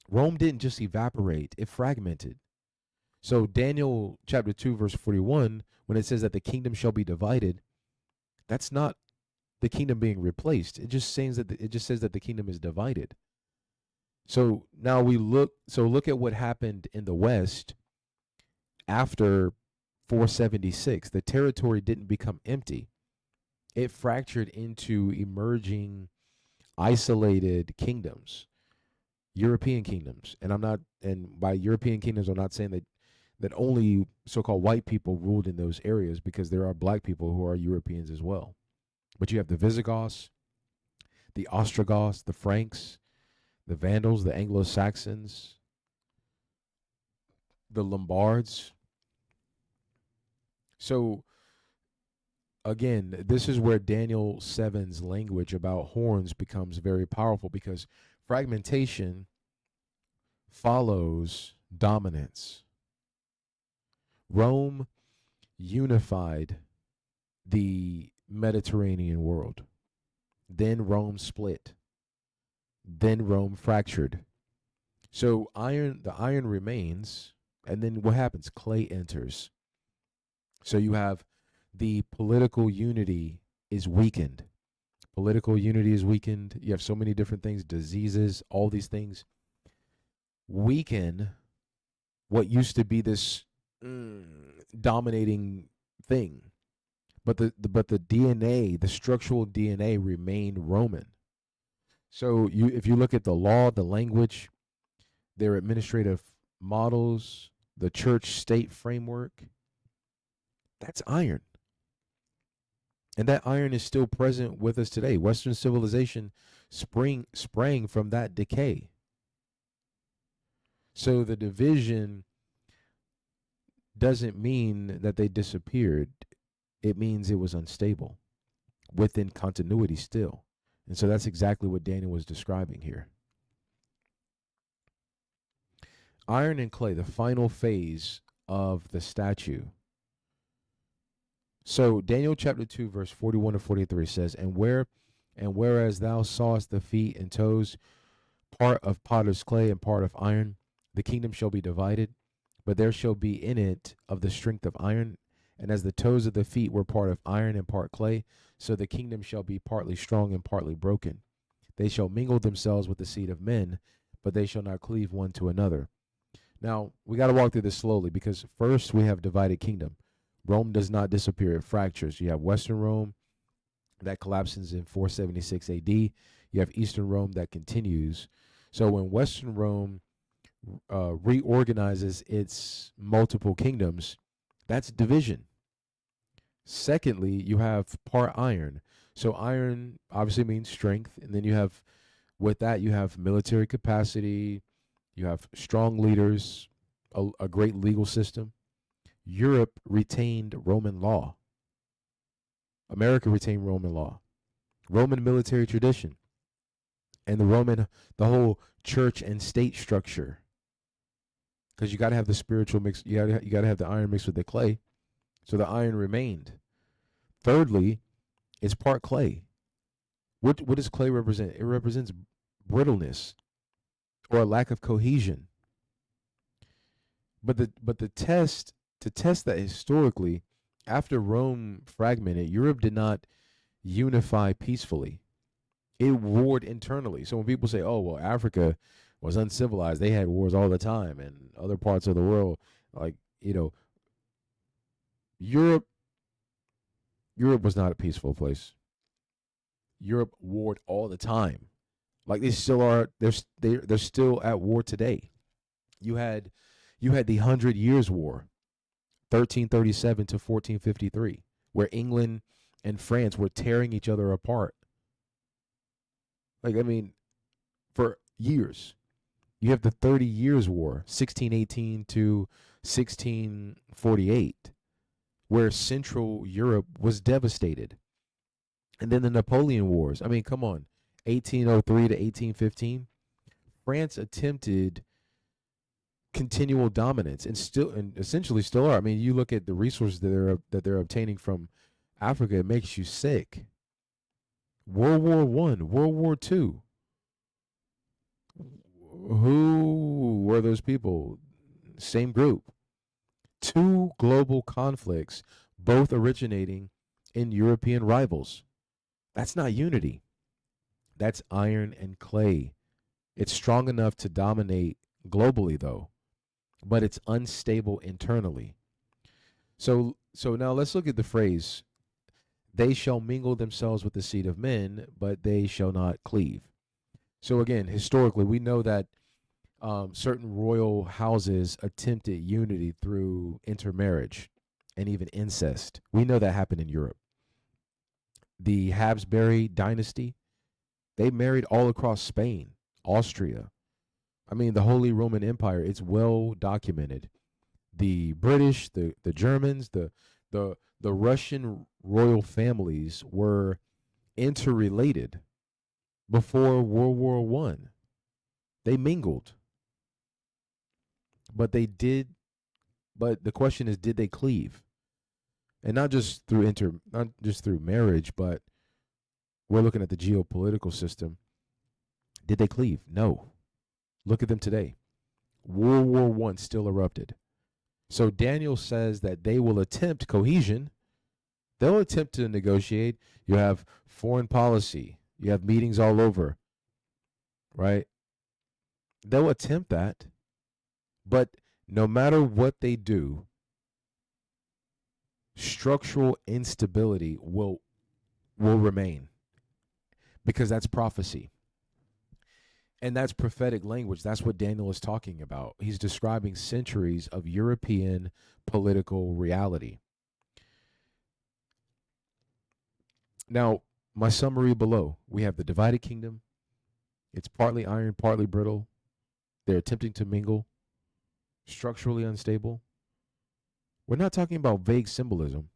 Rome didn't just evaporate, it fragmented. So Daniel chapter 2 verse 41, when it says that the kingdom shall be divided, that's not the kingdom being replaced. It just says that the kingdom is divided. So now look at what happened in the West after 476. The territory didn't become empty. It fractured into emerging isolated kingdoms, European kingdoms. And by European kingdoms, I'm not saying that only so-called white people ruled in those areas, because there are black people who are Europeans as well. But you have the Visigoths, the Ostrogoths, the Franks, the Vandals, the Anglo-Saxons, the Lombards. So again, this is where Daniel 7's language about horns becomes very powerful, because fragmentation follows dominance. Rome unified the Mediterranean world. Then Rome split. Then Rome fractured. So the iron remains, and then what happens? Clay enters. So you have the political unity is weakened. Political unity is weakened. You have so many different things, diseases, all these things weaken what used to be this dominating thing. But the DNA, the structural DNA remained Roman. So if you look at the law, the language, their administrative models, the church state framework, that's iron. And that iron is still present with us today. Western civilization sprang from that decay. So the division doesn't mean that they disappeared. It means it was unstable. within continuity still. And so that's exactly what Daniel was describing here. Iron and clay, the final phase of the statue. So Daniel chapter 2 verse 41 to 43 says, and whereas thou sawest the feet and toes, part of potter's clay and part of iron, the kingdom shall be divided, but there shall be in it of the strength of iron, and as the toes of the feet were part of iron and part clay, so the kingdom shall be partly strong and partly broken. They shall mingle themselves with the seed of men, but they shall not cleave one to another. Now, we got to walk through this slowly, because first we have divided kingdom. Rome does not disappear, it fractures. You have Western Rome that collapses in 476 AD. You have Eastern Rome that continues. So when Western Rome reorganizes its multiple kingdoms, that's division. Secondly, you have part iron. So iron obviously means strength, and then you have, with that, you have military capacity, you have strong leaders, a great legal system. Europe retained Roman law. America retained Roman law, Roman military tradition, and the whole church and state structure. Because you got to have the spiritual mix, you got to have the iron mixed with the clay. So the iron remained. Thirdly, it's part clay. What does clay represent? It represents brittleness or a lack of cohesion. But the test to test that historically, after Rome fragmented, Europe did not unify peacefully. It warred internally. So when people say, "Oh, well, Africa was uncivilized, they had wars all the time," and other parts of the world, like, Europe was not a peaceful place. Europe warred all the time. Like, they still are. They're still at war today. You had the 100 Years' War, 1337 to 1453, where England and France were tearing each other apart. Like, I mean, for years. You have the 30 Years' War, 1618 to 1648, where Central Europe was devastated. And then the Napoleon Wars. I mean, come on. 1803 to 1815. France attempted continual dominance and essentially still are. I mean, you look at the resources that they're obtaining from Africa, it makes you sick. World War One, World War Two. Who were those people? Same group. Two global conflicts, both originating in European rivals. That's not unity. That's iron and clay. It's strong enough to dominate globally, though, but it's unstable internally. So now let's look at the phrase, they shall mingle themselves with the seed of men, but they shall not cleave. So again, historically, we know that certain royal houses attempted unity through intermarriage and even incest. We know that happened in Europe. The Habsburg dynasty, they married all across Spain, Austria. I mean, the Holy Roman Empire, it's well documented. The British, the Germans, the Russian royal families were interrelated before World War One. They mingled. But the question is, did they cleave? And not just through marriage, but we're looking at the geopolitical system. Did they cleave? No. Look at them today. World War One still erupted. So Daniel says that they will attempt cohesion. They'll attempt to negotiate. You have foreign policy. You have meetings all over, right? They'll attempt that. But no matter what they do, structural instability will remain, because that's prophecy. And that's prophetic language. That's what Daniel is talking about. He's describing centuries of European political reality. Now, my summary below, we have the divided kingdom. It's partly iron, partly brittle. They're attempting to mingle. Structurally unstable. We're not talking about vague symbolism.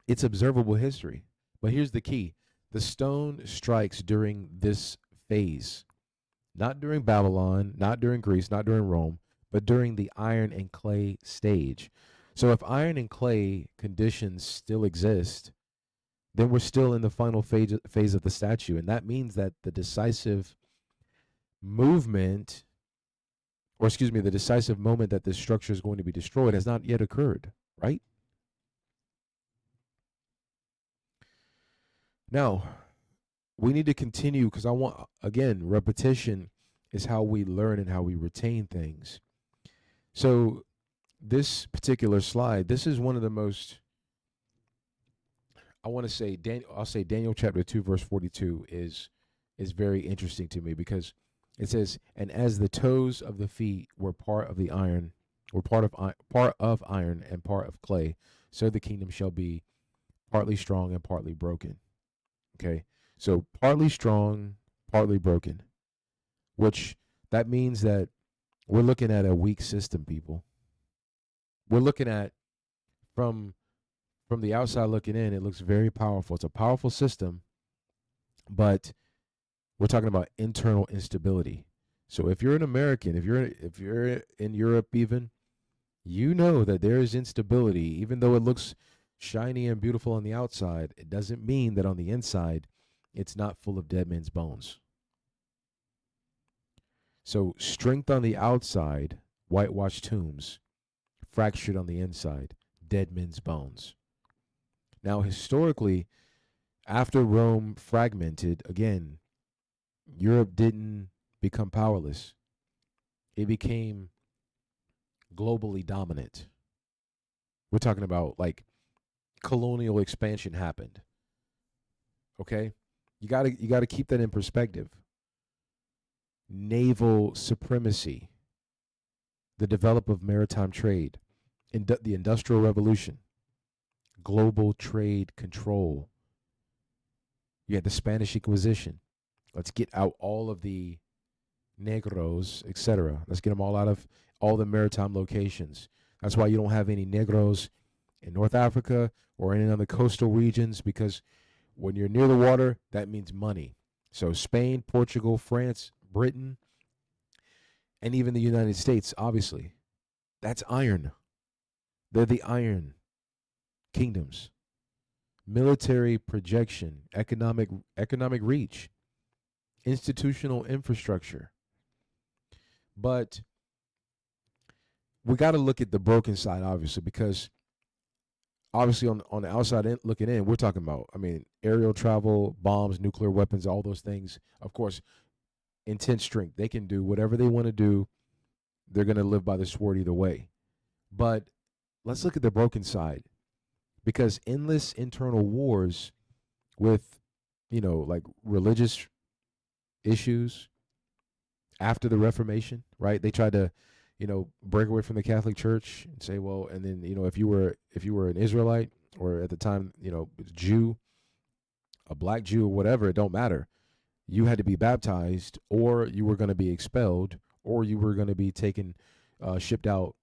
It's observable history. But here's the key: the stone strikes during this phase, not during Babylon, not during Greece, not during Rome, but during the iron and clay stage. So if iron and clay conditions still exist, then we're still in the final phase of the statue. And that means that the decisive movement, or excuse me, the decisive moment that this structure is going to be destroyed has not yet occurred, right? Now, we need to continue because I want, again, repetition is how we learn and how we retain things. So, this particular slide, this is one of the most, I want to say, I'll say Daniel chapter 2, verse 42 is very interesting to me because it says, and as the toes of the feet were part of the iron, or part of iron and part of clay, so the kingdom shall be partly strong and partly broken. Okay, so partly strong, partly broken, which that means that we're looking at a weak system, people. We're looking at from the outside looking in, it looks very powerful. It's a powerful system, but we're talking about internal instability. So if you're an American, if you're in Europe even, you know that there is instability. Even though it looks shiny and beautiful on the outside, it doesn't mean that on the inside it's not full of dead men's bones. So strength on the outside, whitewashed tombs, fractured on the inside, dead men's bones. Now, historically, after Rome fragmented, again, Europe didn't become powerless. It became globally dominant. We're talking about like colonial expansion happened. Okay? You got to keep that in perspective. Naval supremacy, the development of maritime trade, the Industrial Revolution, global trade control. You had the Spanish Inquisition. Let's get out all of the negros, etc. Let's get them all out of all the maritime locations. That's why you don't have any negros in North Africa or any other coastal regions, because when you're near the water, that means money. So Spain, Portugal, France, Britain, and even the United States, obviously, that's iron. They're the iron kingdoms. Military projection, economic reach, institutional infrastructure. But we got to look at the broken side, obviously, because obviously on the outside looking in, we're talking about, I mean, aerial travel, bombs, nuclear weapons, all those things. Of course, intense strength. They can do whatever they want to do. They're going to live by the sword either way. But let's look at the broken side, because endless internal wars with, like religious issues after the Reformation, right? They tried to, break away from the Catholic Church and say, well, and then, if you were an Israelite, or at the time, Jew, a black Jew or whatever, it don't matter. You had to be baptized, or you were going to be expelled, or you were going to be taken, shipped out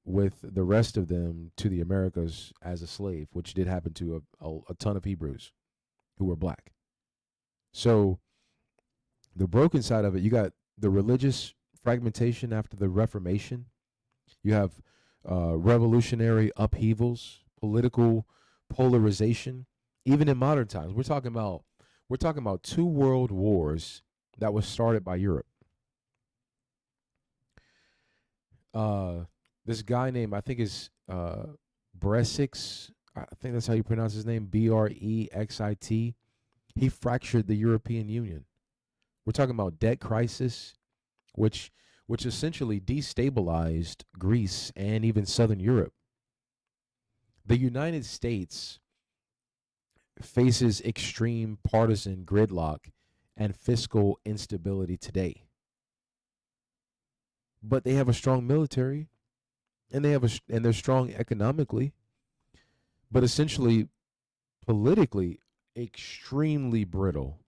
with the rest of them to the Americas as a slave, which did happen to a ton of Hebrews who were black. So the broken side of it, you got the religious fragmentation after the Reformation. You have revolutionary upheavals, political polarization, even in modern times. We're talking about 2 world wars that was started by Europe. This guy named, I think is Brexit, I think that's how you pronounce his name, Brexit. He fractured the European Union. We're talking about debt crisis, which essentially destabilized Greece and even Southern Europe. The United States faces extreme partisan gridlock and fiscal instability today. But they have a strong military, and they're strong economically, but essentially politically extremely brittle,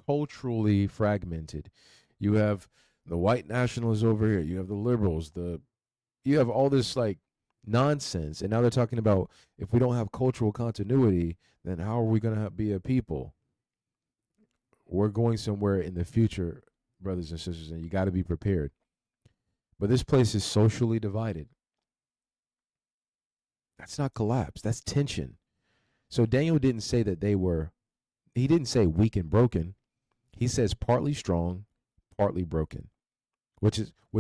culturally fragmented. You have the white nationalists over here, you have the liberals, you have all this like Nonsense. And now they're talking about if we don't have cultural continuity, then how are we going to be a people? We're going somewhere in the future, brothers and sisters, and you got to be prepared. But this place is socially divided. That's not collapse, that's tension. So Daniel didn't say that he didn't say weak and broken. He says partly strong, partly broken, which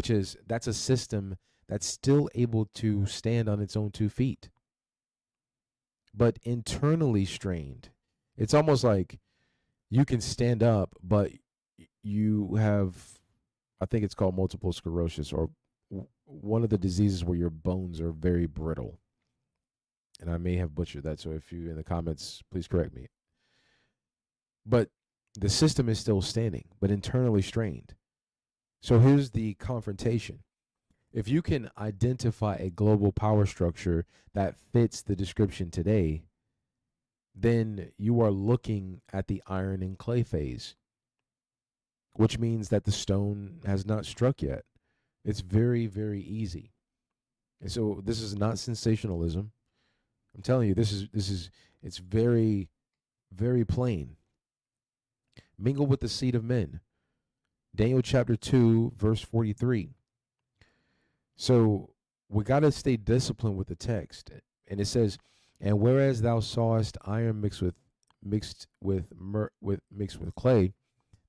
is that's a system that's still able to stand on its own 2 feet, but internally strained. It's almost like you can stand up, but you have, I think it's called multiple sclerosis, or one of the diseases where your bones are very brittle. And I may have butchered that, so if you in the comments, please correct me. But the system is still standing, but internally strained. So here's the confrontation. If you can identify a global power structure that fits the description today, then you are looking at the iron and clay phase, which means that the stone has not struck yet. It's very, very easy. And so this is not sensationalism. I'm telling you, it's very, very plain. Mingle with the seed of men. Daniel chapter 2, verse 43. So we got to stay disciplined with the text. And it says, and whereas thou sawest iron mixed with clay,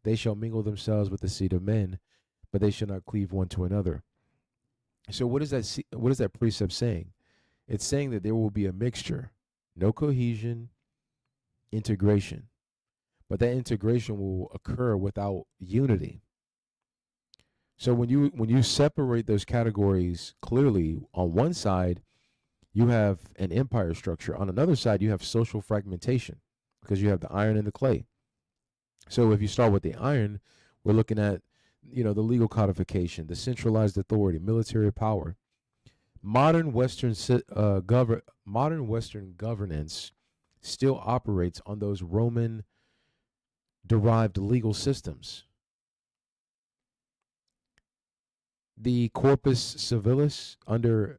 they shall mingle themselves with the seed of men, but they shall not cleave one to another. So what is that precept saying? It's saying that there will be a mixture, no cohesion, integration. But that integration will occur without unity. So when you separate those categories clearly, on one side you have an empire structure, on another side you have social fragmentation, because you have the iron and the clay. So if you start with the iron, we're looking at the legal codification, the centralized authority, military power. Modern Western governance still operates on those Roman derived legal systems. The Corpus Civilis under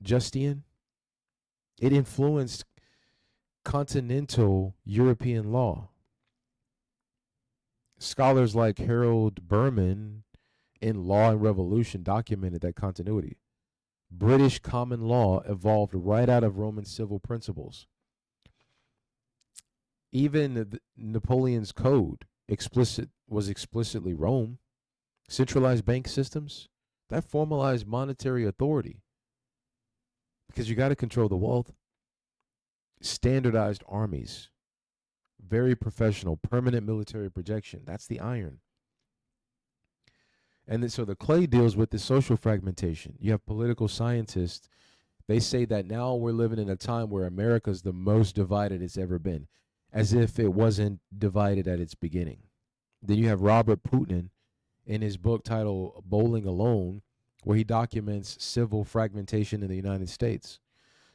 Justinian, it influenced continental European law. Scholars like Harold Berman in Law and Revolution documented that continuity. British common law evolved right out of Roman civil principles. Even Napoleon's code was explicitly Rome. Centralized bank systems, that formalized monetary authority, because you got to control the wealth. Standardized armies, very professional, permanent military projection. That's the iron. And then, so the clay deals with the social fragmentation. You have political scientists. They say that now we're living in a time where America's the most divided it's ever been, as if it wasn't divided at its beginning. Then you have Robert Putin in his book titled Bowling Alone, where he documents civil fragmentation in the United States.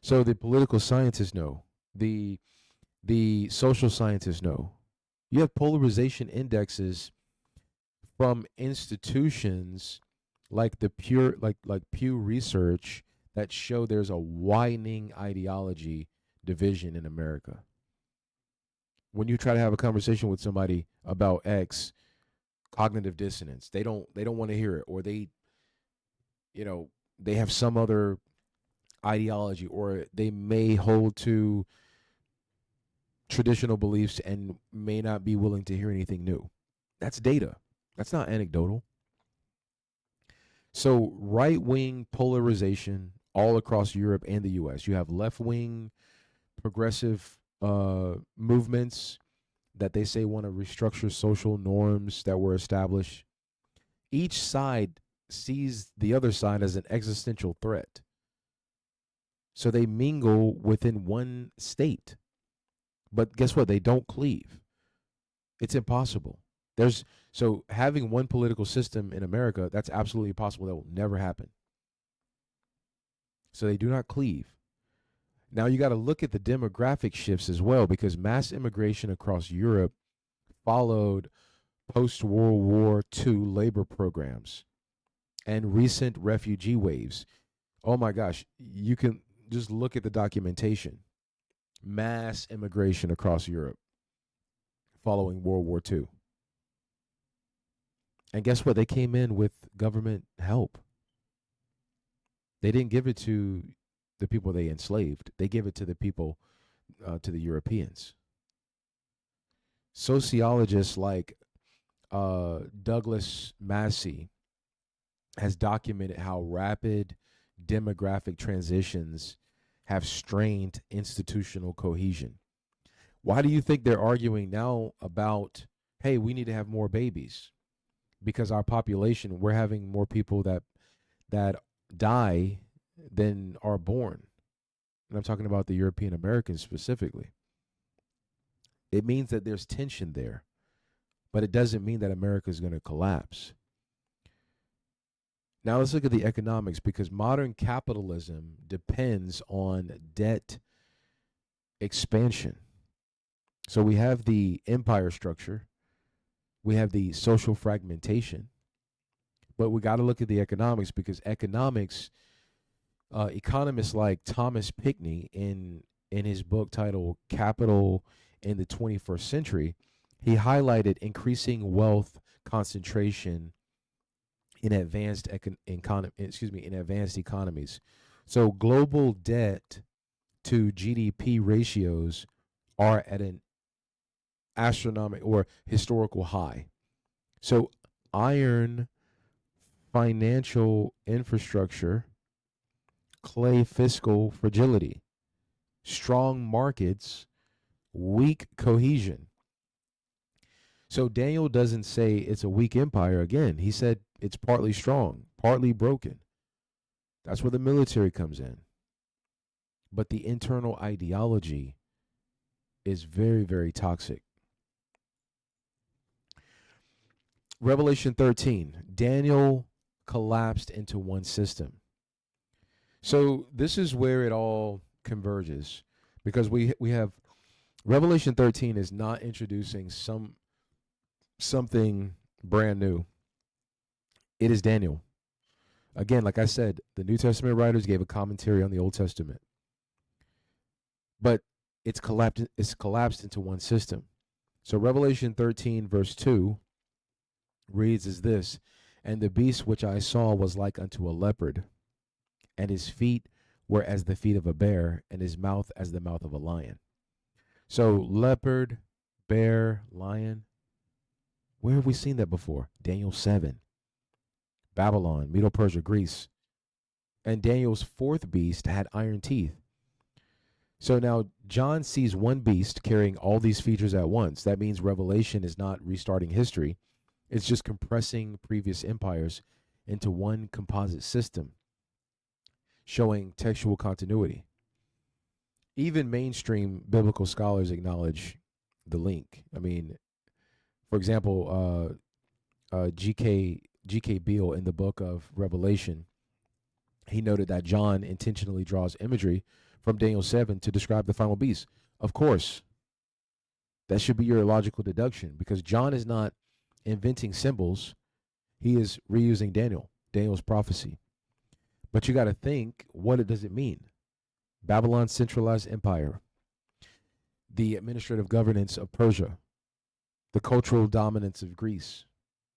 So the political scientists know, the social scientists know. You have polarization indexes from institutions like Pew Research that show there's a widening ideology division in America. When you try to have a conversation with somebody about X, cognitive dissonance, they don't want to hear it, or they have some other ideology, or they may hold to traditional beliefs and may not be willing to hear anything new. That's data. That's not anecdotal. So right-wing polarization all across Europe and the US. You have left-wing progressive movements that they say want to restructure social norms that were established. Each side sees the other side as an existential threat. So they mingle within one state. But guess what? They don't cleave. It's impossible. So having one political system in America, that's absolutely possible. That will never happen. So they do not cleave. Now you got to look at the demographic shifts as well, because mass immigration across Europe followed post-World War II labor programs and recent refugee waves. Oh my gosh, you can just look at the documentation. Mass immigration across Europe following World War II. And guess what? They came in with government help. They didn't give it to the people they enslaved. They gave it to the people, to the Europeans. Sociologists like Douglas Massey has documented how rapid demographic transitions have strained institutional cohesion. Why do you think they're arguing now about, hey, we need to have more babies? Because our population, we're having more people that die than are born. And I'm talking about the European Americans specifically. It means that there's tension there, but it doesn't mean that America is going to collapse. Now let's look at the economics, because modern capitalism depends on debt expansion. So we have the empire structure, we have the social fragmentation, but we got to look at the economics, because economics, economists like Thomas Pinckney in his book titled Capital in the 21st Century, he highlighted increasing wealth concentration in advanced economies. So global debt to GDP ratios are at an astronomical or historical high. So iron financial infrastructure, clay fiscal fragility, strong markets, weak cohesion. So Daniel doesn't say it's a weak empire again. He said it's partly strong, partly broken. That's where the military comes in. But the internal ideology is very, very toxic. Revelation 13, Daniel collapsed into one system. So this is where it all converges, because we have Revelation 13 is not introducing something brand new. It is Daniel. Again, like I said, the New Testament writers gave a commentary on the Old Testament, but it's collapsed into one system. So Revelation 13 verse 2 reads as this: and the beast which I saw was like unto a leopard, and his feet were as the feet of a bear, and his mouth as the mouth of a lion. So leopard, bear, lion, where have we seen that before? Daniel 7, Babylon, Medo-Persia, Greece. And Daniel's fourth beast had iron teeth. So now John sees one beast carrying all these features at once. That means Revelation is not restarting history. It's just compressing previous empires into one composite system, showing textual continuity. Even mainstream biblical scholars acknowledge the link. I mean, for example, G.K. Beale in the book of Revelation, he noted that John intentionally draws imagery from Daniel 7 to describe the final beast. Of course, that should be your logical deduction, because John is not inventing symbols. He is reusing Daniel's prophecy. But you got to think, what does it mean? Babylon's centralized empire, the administrative governance of Persia, the cultural dominance of Greece,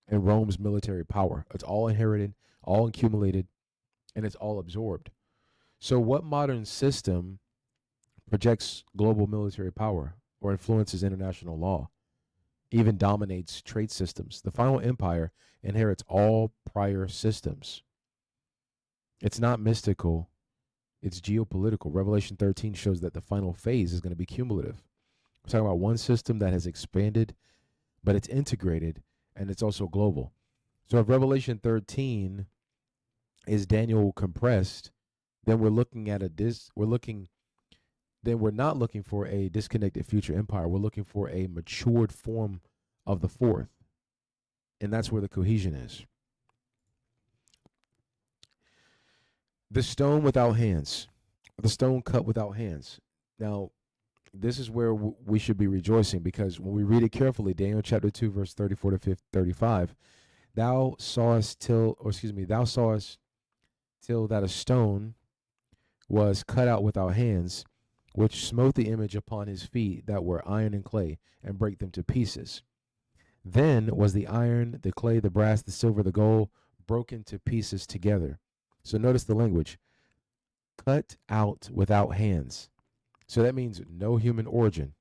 and Rome's military power. It's all inherited, all accumulated, and it's all absorbed. So what modern system projects global military power or influences international law, even dominates trade systems? The final empire inherits all prior systems. It's not mystical, it's geopolitical. Revelation 13 shows that the final phase is going to be cumulative. We're talking about one system that has expanded, but it's integrated, and it's also global. So if Revelation 13 is Daniel compressed, then we're not looking for a disconnected future empire. We're looking for a matured form of the fourth. And that's where the cohesion is. The stone without hands, the stone cut without hands. Now, this is where we should be rejoicing, because when we read it carefully, Daniel chapter 2, verse 34 to 35, thou sawest till that a stone was cut out without hands, which smote the image upon his feet that were iron and clay, and brake them to pieces. Then was the iron, the clay, the brass, the silver, the gold broken to pieces together. So notice the language, cut out without hands. So that means no human origin,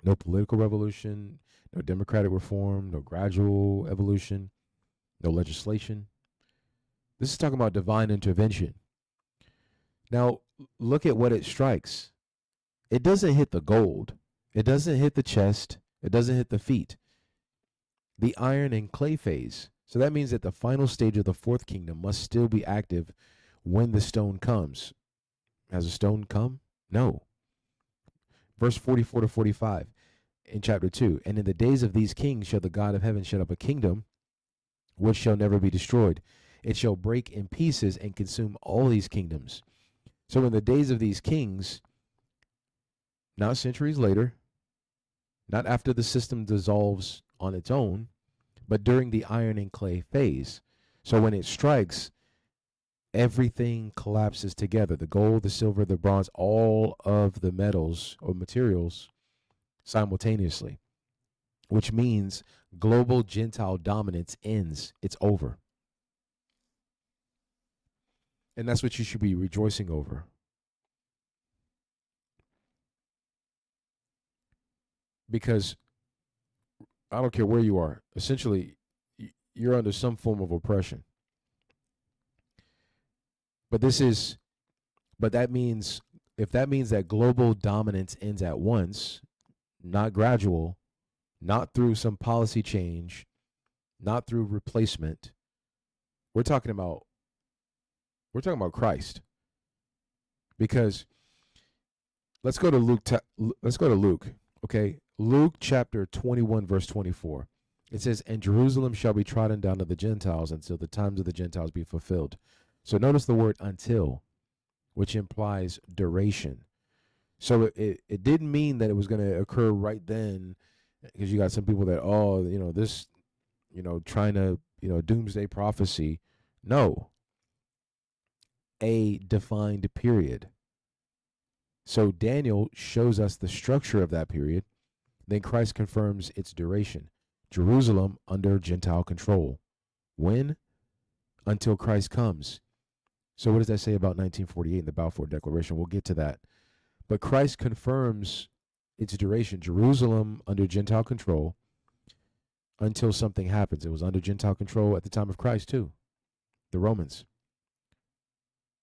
no political revolution, no democratic reform, no gradual evolution, no legislation. This is talking about divine intervention. Now, look at what it strikes. It doesn't hit the gold. It doesn't hit the chest. It doesn't hit the feet. The iron and clay phase. So that means that the final stage of the fourth kingdom must still be active when the stone comes. Has a stone come? No. Verse 44 to 45 in chapter 2. And in the days of these kings shall the God of heaven set up a kingdom which shall never be destroyed. It shall break in pieces and consume all these kingdoms. So in the days of these kings, not centuries later, not after the system dissolves on its own, but during the iron and clay phase. So when it strikes, everything collapses together. The gold, the silver, the bronze, all of the metals or materials simultaneously, which means global Gentile dominance ends. It's over. And that's what you should be rejoicing over. Because I don't care where you are, essentially, you're under some form of oppression. But that means, if that means that global dominance ends at once, not gradual, not through some policy change, not through replacement, we're talking about Christ. Because let's go to Luke. Okay, Luke chapter 21 verse 24. It says, and Jerusalem shall be trodden down to the Gentiles until the times of the Gentiles be fulfilled. So notice the word until, which implies duration. So it didn't mean that it was going to occur right then, because you got some people that, trying to, doomsday prophecy. No. A defined period. So Daniel shows us the structure of that period. Then Christ confirms its duration. Jerusalem under Gentile control. When? Until Christ comes. So what does that say about 1948 in the Balfour Declaration? We'll get to that. But Christ confirms its duration. Jerusalem under Gentile control until something happens. It was under Gentile control at the time of Christ too. The Romans,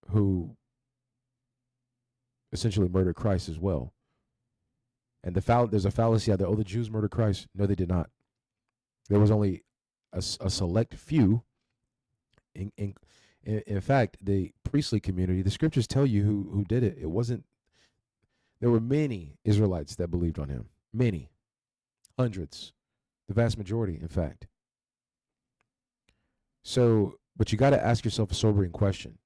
who essentially murdered Christ as well. And there's a fallacy out there. Oh, the Jews murdered Christ. No, they did not. There was only a select few. In fact, the priestly community, the scriptures tell you who did it. It wasn't. There were many Israelites that believed on him. Many. Hundreds. The vast majority, in fact. So, but you got to ask yourself a sobering question.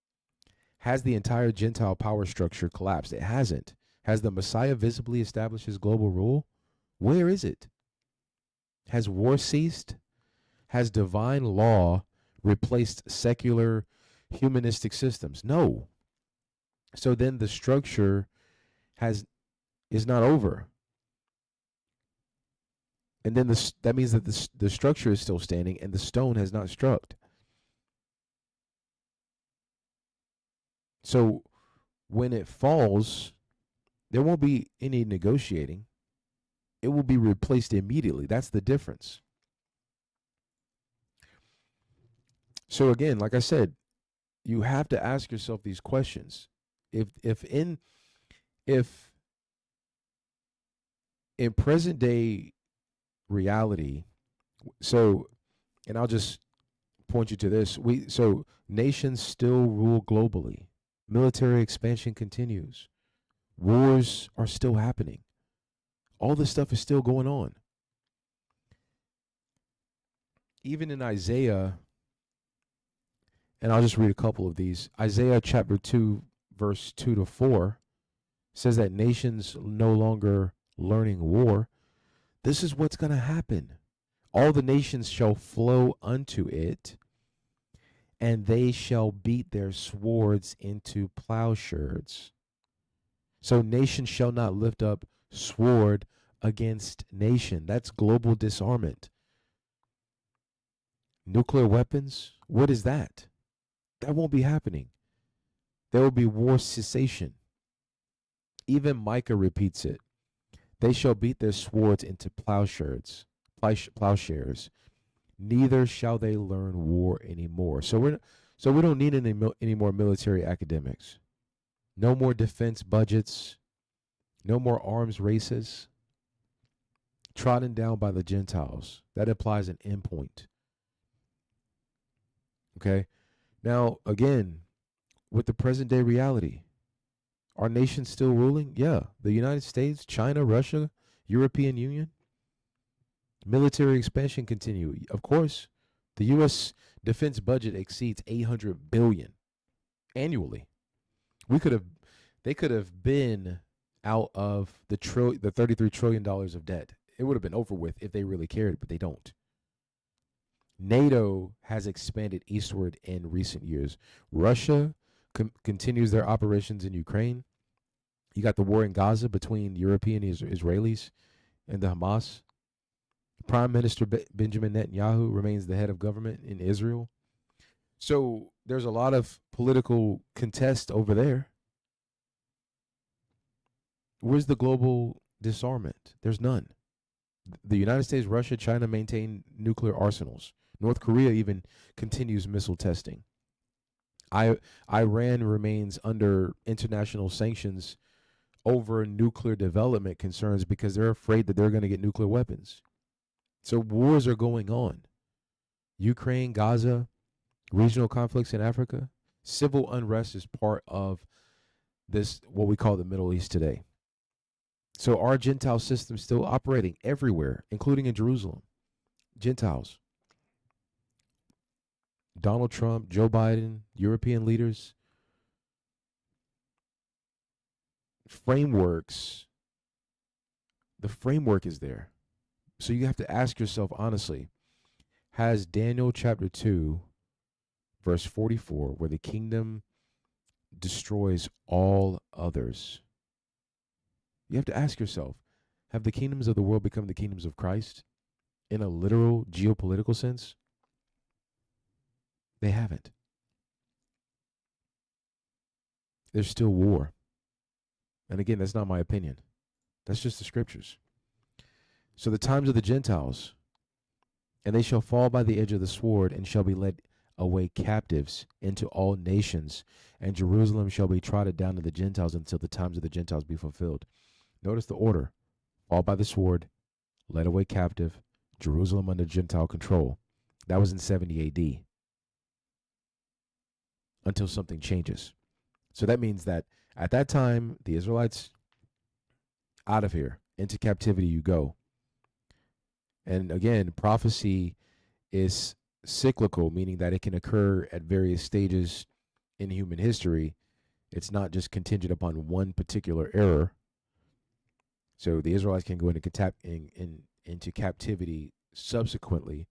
Has the entire Gentile power structure collapsed? It hasn't. Has the Messiah visibly established his global rule? Where is it? Has war ceased? Has divine law replaced secular humanistic systems? No. So then the structure is not over. And then that means that the structure is still standing and the stone has not struck. So when it falls, there won't be any negotiating. It will be replaced immediately. That's the difference. So again, like I said, you have to ask yourself these questions. If in present day reality, and I'll just point you to this. So nations still rule globally. Military expansion continues. Wars are still happening. All this stuff is still going on. Even in Isaiah, and I'll just read a couple of these. Isaiah chapter 2, verse 2 to 4 says that nations no longer learning war. This is what's going to happen. All the nations shall flow unto it, and they shall beat their swords into plowshares. So nation shall not lift up sword against nation. That's global disarmament. Nuclear weapons, what is that? That won't be happening. There will be war cessation. Even Micah repeats it. They shall beat their swords into plowshares. Neither shall they learn war anymore. So we don't need any more military academics. No more defense budgets. No more arms races. Trodden down by the Gentiles. That implies an endpoint. Okay. Now, again, with the present day reality, our nation still ruling? Yeah. The United States, China, Russia, European Union. Military expansion continue. Of course, the U.S. defense budget exceeds $800 billion annually. They could have been out of the $33 trillion of debt. It would have been over with if they really cared, but they don't. NATO has expanded eastward in recent years. Russia continues their operations in Ukraine. You got the war in Gaza between European Israelis and the Hamas. Prime Minister Benjamin Netanyahu remains the head of government in Israel. So there's a lot of political contest over there. Where's the global disarmament? There's none. The United States, Russia, China maintain nuclear arsenals. North Korea even continues missile testing. Iran remains under international sanctions over nuclear development concerns because they're afraid that they're going to get nuclear weapons. So wars are going on. Ukraine, Gaza, regional conflicts in Africa. Civil unrest is part of this, what we call the Middle East today. So our Gentile system is still operating everywhere, including in Jerusalem. Gentiles. Donald Trump, Joe Biden, European leaders. Frameworks. The framework is there. So you have to ask yourself honestly, has Daniel chapter 2, verse 44, where the kingdom destroys all others? You have to ask yourself, have the kingdoms of the world become the kingdoms of Christ in a literal geopolitical sense? They haven't. There's still war. And again, that's not my opinion. That's just the scriptures. So the times of the Gentiles, and they shall fall by the edge of the sword and shall be led away captives into all nations, and Jerusalem shall be trodden down to the Gentiles until the times of the Gentiles be fulfilled. Notice the order. Fall by the sword, led away captive, Jerusalem under Gentile control. That was in 70 AD. Until something changes. So that means that at that time, the Israelites, out of here, into captivity you go. And again, prophecy is cyclical, meaning that it can occur at various stages in human history. It's not just contingent upon one particular era. So the Israelites can go into captivity subsequently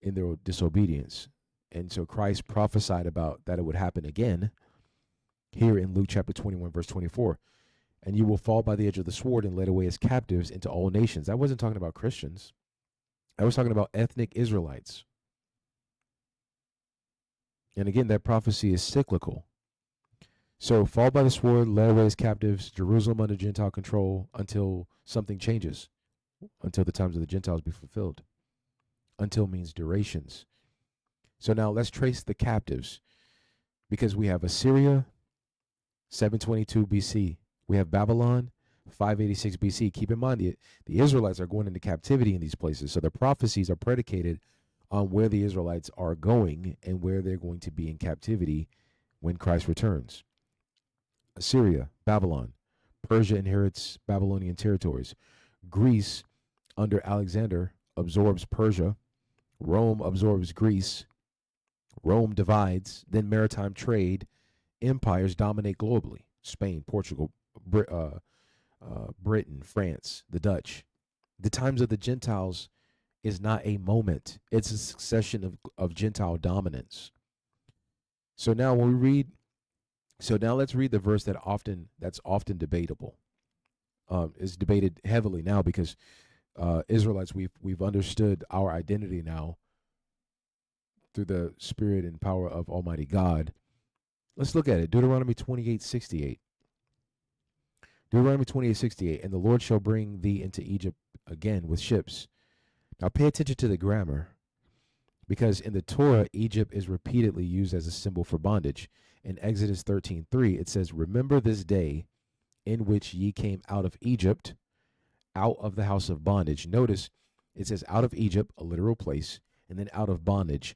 in their disobedience. And so Christ prophesied about that it would happen again here in Luke chapter 21, verse 24. And you will fall by the edge of the sword and led away as captives into all nations. I wasn't talking about Christians. I was talking about ethnic Israelites. And again, that prophecy is cyclical. So fall by the sword, led away as captives, Jerusalem under Gentile control until something changes, until the times of the Gentiles be fulfilled. Until means durations. So now let's trace the captives, because we have Assyria, 722 BC. We have Babylon, 586 BC. Keep in mind, the Israelites are going into captivity in these places. So the prophecies are predicated on where the Israelites are going and where they're going to be in captivity when Christ returns. Assyria, Babylon. Persia inherits Babylonian territories. Greece, under Alexander, absorbs Persia. Rome absorbs Greece. Rome divides. Then maritime trade. Empires dominate globally. Spain, Portugal, Britain, France, the Dutch. The times of the Gentiles is not a moment. It's a succession of Gentile dominance. So now when we read, so now let's read the verse that's often debatable. Is debated heavily now because Israelites, we've understood our identity now through the spirit and power of Almighty God. Let's look at it. Deuteronomy 28:68. Deuteronomy 28:68. And the Lord shall bring thee into Egypt again with ships. Now pay attention to the grammar, because in the Torah, Egypt is repeatedly used as a symbol for bondage. In Exodus 13:3, it says, Remember this day in which ye came out of Egypt, out of the house of bondage. Notice it says out of Egypt, a literal place, and then out of bondage,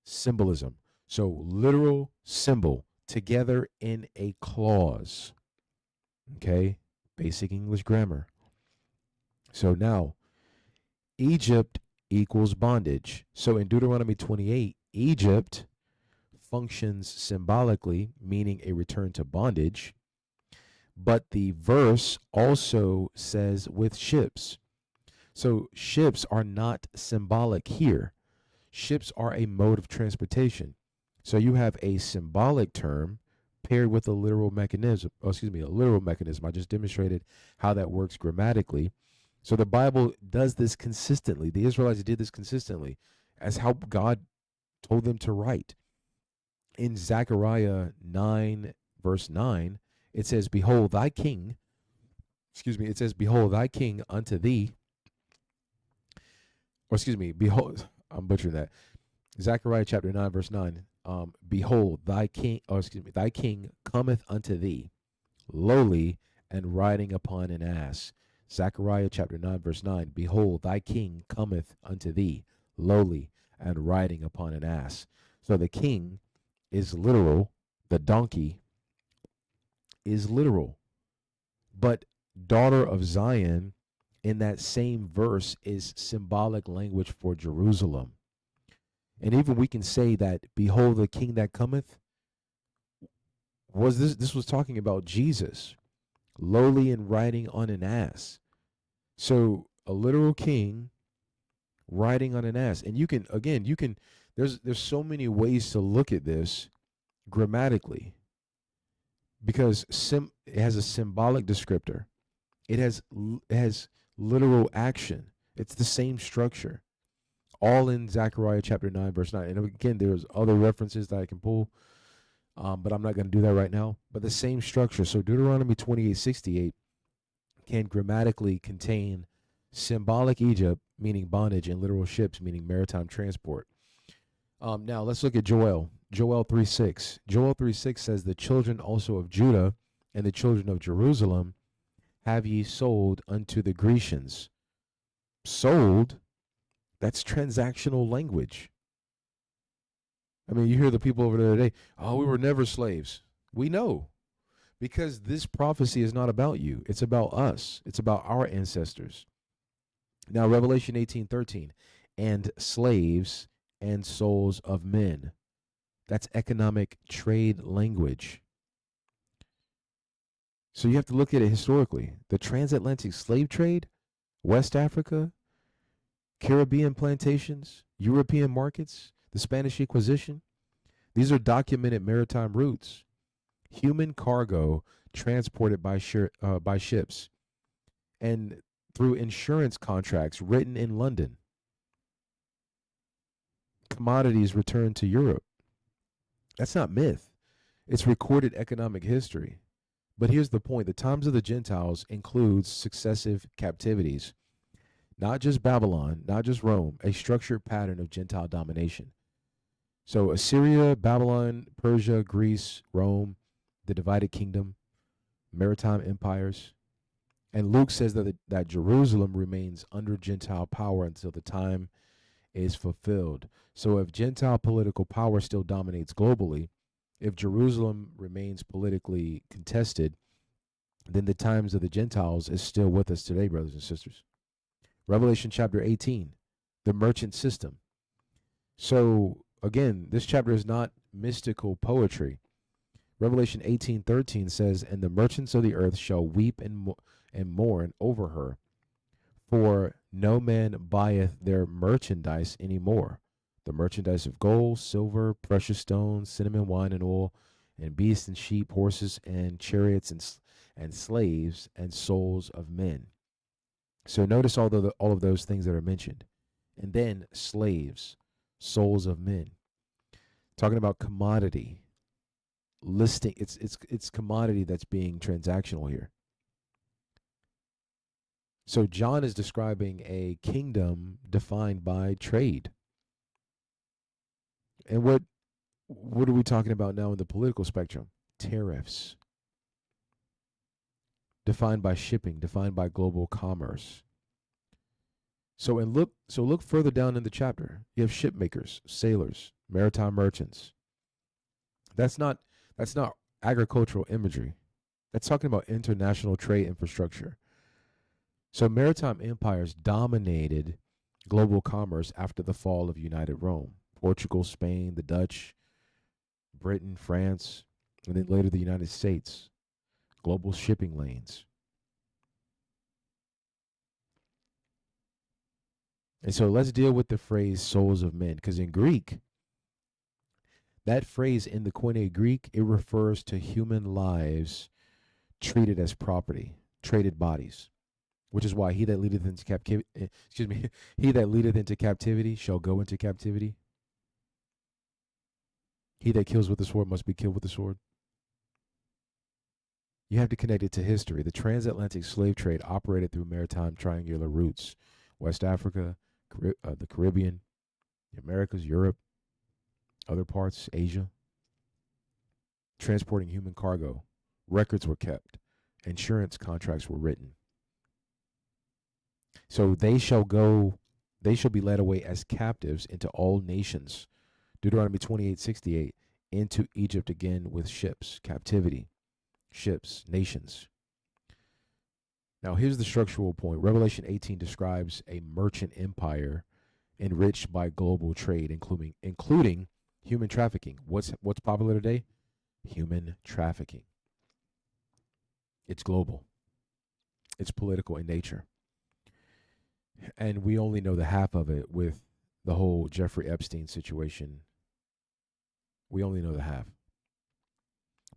symbolism. So literal symbol together in a clause. Okay, basic English grammar. So now, Egypt equals bondage. So in Deuteronomy 28, Egypt functions symbolically, meaning a return to bondage. But the verse also says with ships. So ships are not symbolic here. Ships are a mode of transportation. So you have a symbolic term paired with a literal mechanism. A literal mechanism. I just demonstrated how that works grammatically. So the Bible does this consistently. The Israelites did this consistently as how God told them to write. In Zechariah 9, verse 9, it says, Behold thy king, it says, Behold thy king unto thee, behold, I'm butchering that. Zechariah chapter 9, verse 9, Behold thy king, thy king cometh unto thee, lowly and riding upon an ass. Zechariah chapter 9, verse 9, Behold thy king cometh unto thee, lowly and riding upon an ass. So the king is literal, the donkey is literal. But daughter of Zion in that same verse is symbolic language for Jerusalem. And even we can say that, Behold the king that cometh, this was talking about Jesus, lowly and riding on an ass. So a literal king riding on an ass. And you can, there's so many ways to look at this grammatically, because it has a symbolic descriptor. It has literal action. It's the same structure, all in Zechariah chapter 9, verse 9. And again, there's other references that I can pull, but I'm not going to do that right now. But the same structure. So Deuteronomy 28:68 can grammatically contain symbolic Egypt, meaning bondage, and literal ships, meaning maritime transport. Now let's look at Joel. Joel 3:6. Joel 3:6 says, The children also of Judah and the children of Jerusalem have ye sold unto the Grecians. Sold? That's transactional language. I mean, you hear the people over there today, oh, we were never slaves. We know, because this prophecy is not about you. It's about us. It's about our ancestors. Now, Revelation 18:13, and slaves and souls of men. That's economic trade language. So you have to look at it historically. The transatlantic slave trade, West Africa, Caribbean plantations, European markets, the Spanish Inquisition, these are documented maritime routes. Human cargo transported by ships and through insurance contracts written in London. Commodities returned to Europe. That's not myth. It's recorded economic history. But here's the point. The times of the Gentiles includes successive captivities. Not just Babylon, not just Rome, a structured pattern of Gentile domination. So Assyria, Babylon, Persia, Greece, Rome, the divided kingdom, maritime empires. And Luke says that Jerusalem remains under Gentile power until the time is fulfilled. So if Gentile political power still dominates globally, if Jerusalem remains politically contested, then the times of the Gentiles is still with us today, brothers and sisters. Revelation chapter 18, the merchant system. So again, this chapter is not mystical poetry. Revelation 18:13 says, And the merchants of the earth shall weep and mourn over her, for no man buyeth their merchandise any more, the merchandise of gold, silver, precious stones, cinnamon, wine, and oil, and beasts and sheep, horses and chariots and slaves and souls of men. So notice all of those things that are mentioned. And then slaves, souls of men. Talking about commodity, listing it's commodity that's being transactional here. So John is describing a kingdom defined by trade. And what are we talking about now in the political spectrum? Tariffs. Defined by shipping, defined by global commerce. So look further down in the chapter. You have ship makers, sailors, maritime merchants. That's not agricultural imagery. That's talking about international trade infrastructure. So maritime empires dominated global commerce after the fall of United Rome. Portugal, Spain, the Dutch, Britain, France, and then later the United States. Global shipping lanes. And so let's deal with the phrase souls of men, because in Greek, that phrase in the Koine Greek, it refers to human lives treated as property, traded bodies, which is why he that leadeth into captivity, he that leadeth into captivity shall go into captivity. He that kills with the sword must be killed with the sword. You have to connect it to history. The transatlantic slave trade operated through maritime triangular routes: West Africa, the Caribbean, the Americas, Europe, other parts, Asia. Transporting human cargo. Records were kept. Insurance contracts were written. So they shall be led away as captives into all nations. Deuteronomy 28:68, into Egypt again with ships, captivity, ships, nations. Now here's the structural point. Revelation 18 describes a merchant empire enriched by global trade, including human trafficking. What's popular today? Human trafficking. It's global. It's political in nature. And we only know the half of it with the whole Jeffrey Epstein situation. We only know the half.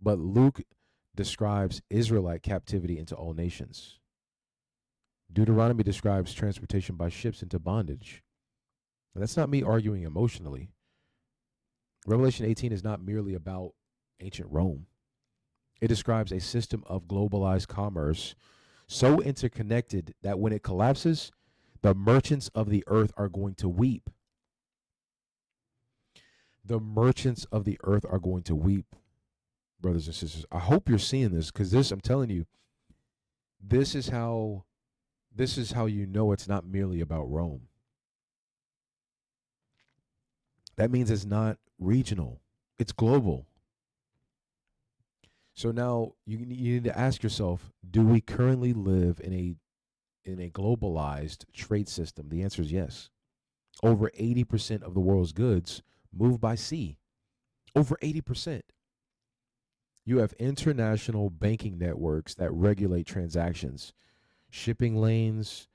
But Luke describes Israelite captivity into all nations. Deuteronomy describes transportation by ships into bondage. And that's not me arguing emotionally. Revelation 18 is not merely about ancient Rome. It describes a system of globalized commerce so interconnected that when it collapses, the merchants of the earth are going to weep. The merchants of the earth are going to weep, brothers and sisters. I hope you're seeing this, because I'm telling you, this is how you know it's not merely about Rome. That means it's not regional. It's global. So now you need to ask yourself, do we currently live in a globalized trade system? The answer is yes. Over 80% of the world's goods move by sea. Over 80%. You have international banking networks that regulate transactions, shipping lanes,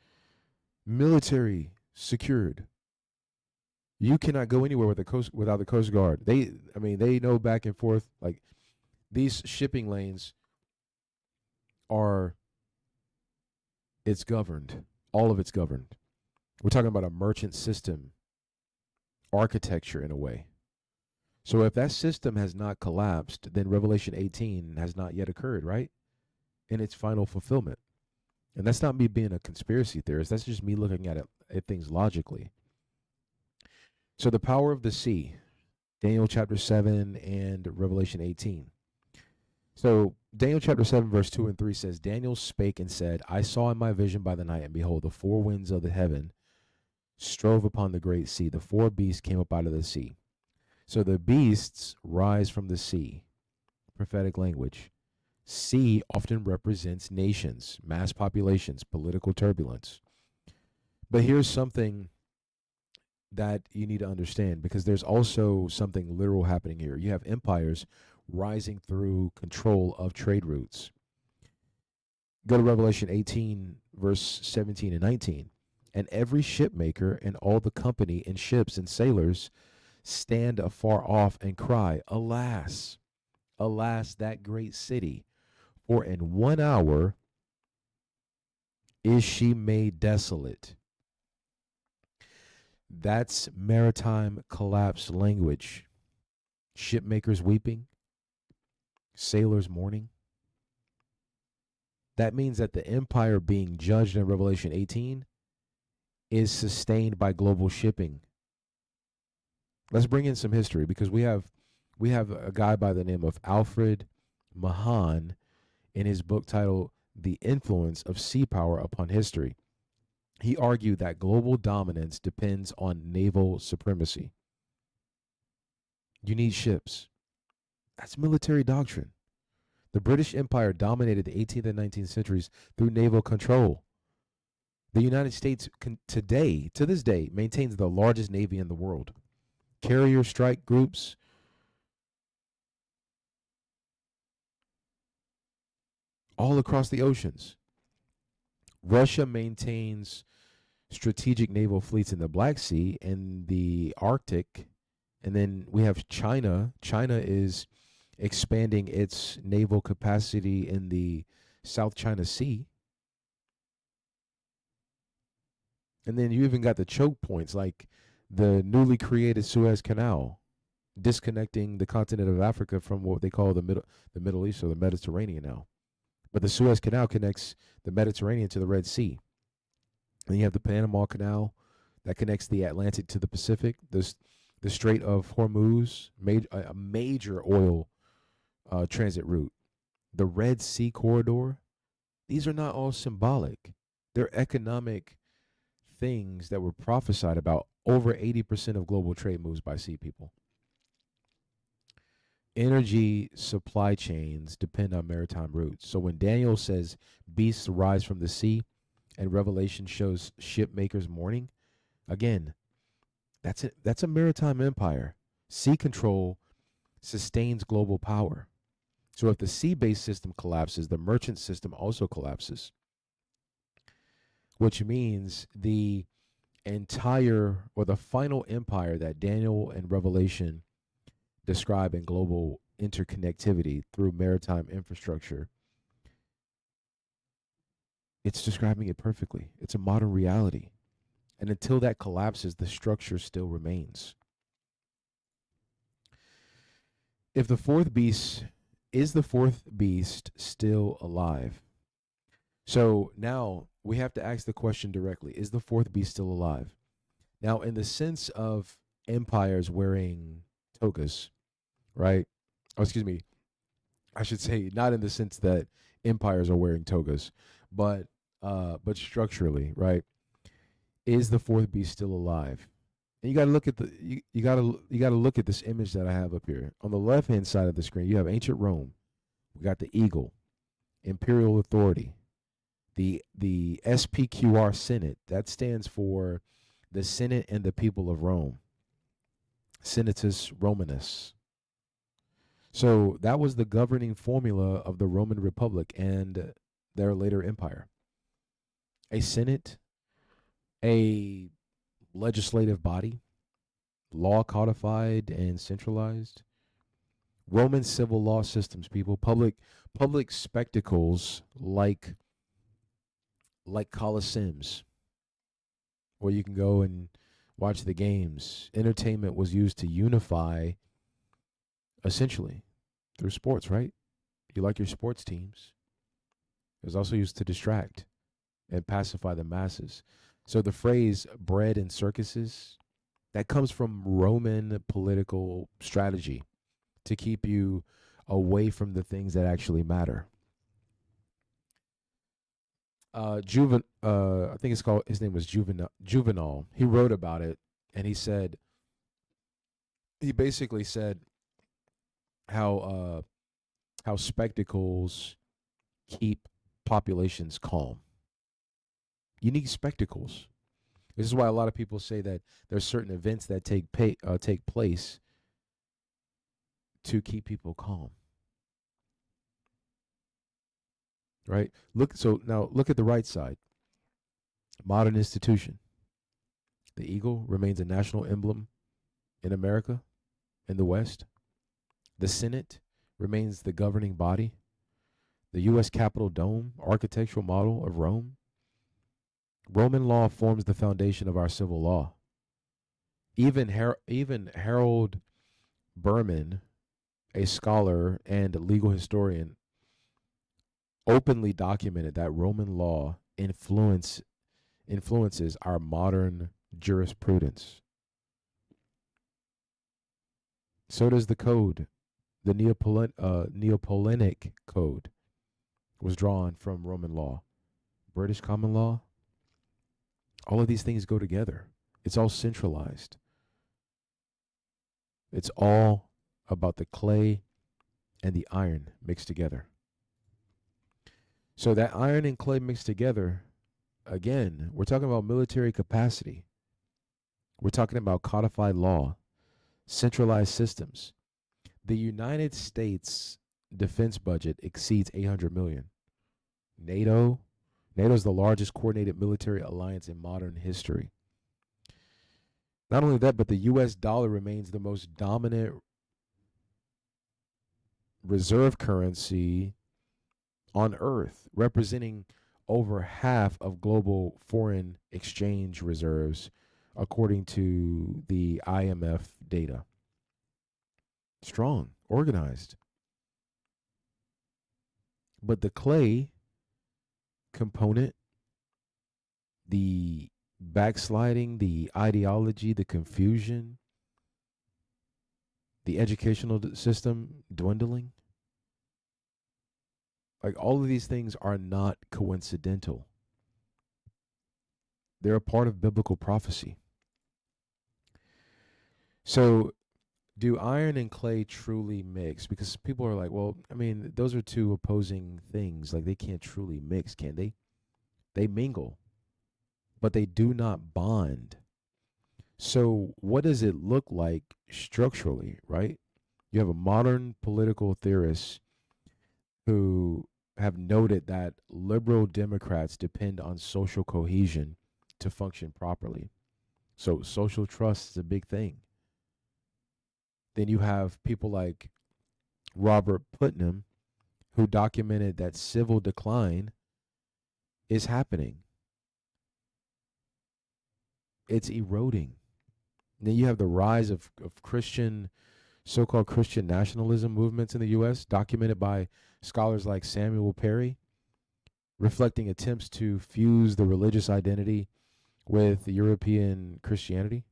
military secured. You cannot go anywhere without the Coast Guard. They know back and forth. Like, these shipping lanes it's governed. All of it's governed. We're talking about a merchant system architecture in a way. So if that system has not collapsed, then Revelation 18 has not yet occurred, right? In its final fulfillment. And that's not me being a conspiracy theorist. That's just me looking at things logically. So the power of the sea, Daniel chapter 7 and Revelation 18. So Daniel chapter 7 verse 2 and 3 says, Daniel spake and said, I saw in my vision by the night, and behold, the four winds of the heaven strove upon the great sea. The four beasts came up out of the sea. So the beasts rise from the sea. Prophetic language. Sea often represents nations, mass populations, political turbulence. But here's something that you need to understand, because there's also something literal happening here. You have empires rising through control of trade routes. Go to Revelation 18, verse 17 and 19. And every shipmaker and all the company and ships and sailors stand afar off and cry, Alas, alas, that great city, for in 1 hour is she made desolate. That's maritime collapse language. Shipmakers weeping, sailors mourning. That means that the empire being judged in Revelation 18 is sustained by global shipping. Let's bring in some history because we have a guy by the name of Alfred Mahan in his book titled The Influence of Sea Power Upon History. He argued that global dominance depends on naval supremacy. You need ships. That's military doctrine. The British Empire dominated the 18th and 19th centuries through naval control. The United States today, to this day, maintains the largest navy in the world. Carrier strike groups, all across the oceans. Russia maintains strategic naval fleets in the Black Sea and the Arctic. And then we have China. China is expanding its naval capacity in the South China Sea. And then you even got the choke points like the newly created Suez Canal, disconnecting the continent of Africa from what they call the Middle East or the Mediterranean now. But the Suez Canal connects the Mediterranean to the Red Sea. And you have the Panama Canal that connects the Atlantic to the Pacific. The Strait of Hormuz, a major oil transit route. The Red Sea corridor. These are not all symbolic. They're economic things that were prophesied about. Over 80% of global trade moves by sea, people. Energy supply chains depend on maritime routes. So when Daniel says beasts rise from the sea and Revelation shows ship makers mourning, again, that's a maritime empire. Sea control sustains global power. So if the sea-based system collapses, the merchant system also collapses, which means the entire or the final empire that Daniel and Revelation describe in global interconnectivity through maritime infrastructure, it's describing it perfectly. It's a modern reality. And until that collapses, the structure still remains. If the fourth beast is the fourth beast still alive? So now we have to ask the question directly. Is the fourth beast still alive? Now, in the sense of empires wearing togas, right? Oh, excuse me. I should say not in the sense that empires are wearing togas, but structurally, right? Is the fourth beast still alive? And you got to look at you got to look at this image that I have up here. On the left hand side of the screen, you have ancient Rome. We got the eagle, imperial authority. The SPQR Senate, that stands for the Senate and the people of Rome. Senatus Romanus. So that was the governing formula of the Roman Republic and their later empire. A Senate, a legislative body, law codified and centralized. Roman civil law systems, people, public spectacles like coliseums, where you can go and watch the games. Entertainment was used to unify, essentially, through sports, right? You like your sports teams. It was also used to distract and pacify the masses. So the phrase bread and circuses, that comes from Roman political strategy to keep you away from the things that actually matter. I think his name was Juvenal. He wrote about it, and he basically said how spectacles keep populations calm. You need spectacles. This is why a lot of people say that there's certain events that take place to keep people calm. Right? Look at the right side. Modern institution. The eagle remains a national emblem in America, in the West. The Senate remains the governing body. The U.S. Capitol dome, architectural model of Rome. Roman law forms the foundation of our civil law. Even Harold Berman, a scholar and legal historian, openly documented that Roman law influences our modern jurisprudence. So does the code. The Neapolitan Code was drawn from Roman law. British common law. All of these things go together. It's all centralized. It's all about the clay and the iron mixed together. So that iron and clay mixed together, again, we're talking about military capacity. We're talking about codified law, centralized systems. The United States defense budget exceeds $800 million. NATO is the largest coordinated military alliance in modern history. Not only that, but the US dollar remains the most dominant reserve currency on earth, representing over half of global foreign exchange reserves, according to the IMF data. Strong, organized. But the clay component, the backsliding, the ideology, the confusion, the educational system dwindling, like all of these things are not coincidental. They're a part of biblical prophecy. So, do iron and clay truly mix? Because people are like, well, I mean, those are two opposing things. Like, they can't truly mix, can they? They mingle, but they do not bond. So, what does it look like structurally, right? You have a modern political theorist who have noted that liberal Democrats depend on social cohesion to function properly. So social trust is a big thing. Then you have people like Robert Putnam, who documented that civil decline is happening. It's eroding. And then you have the rise of Christian, so-called Christian nationalism movements in the U.S., documented by scholars like Samuel Perry, reflecting attempts to fuse the religious identity with European Christianity.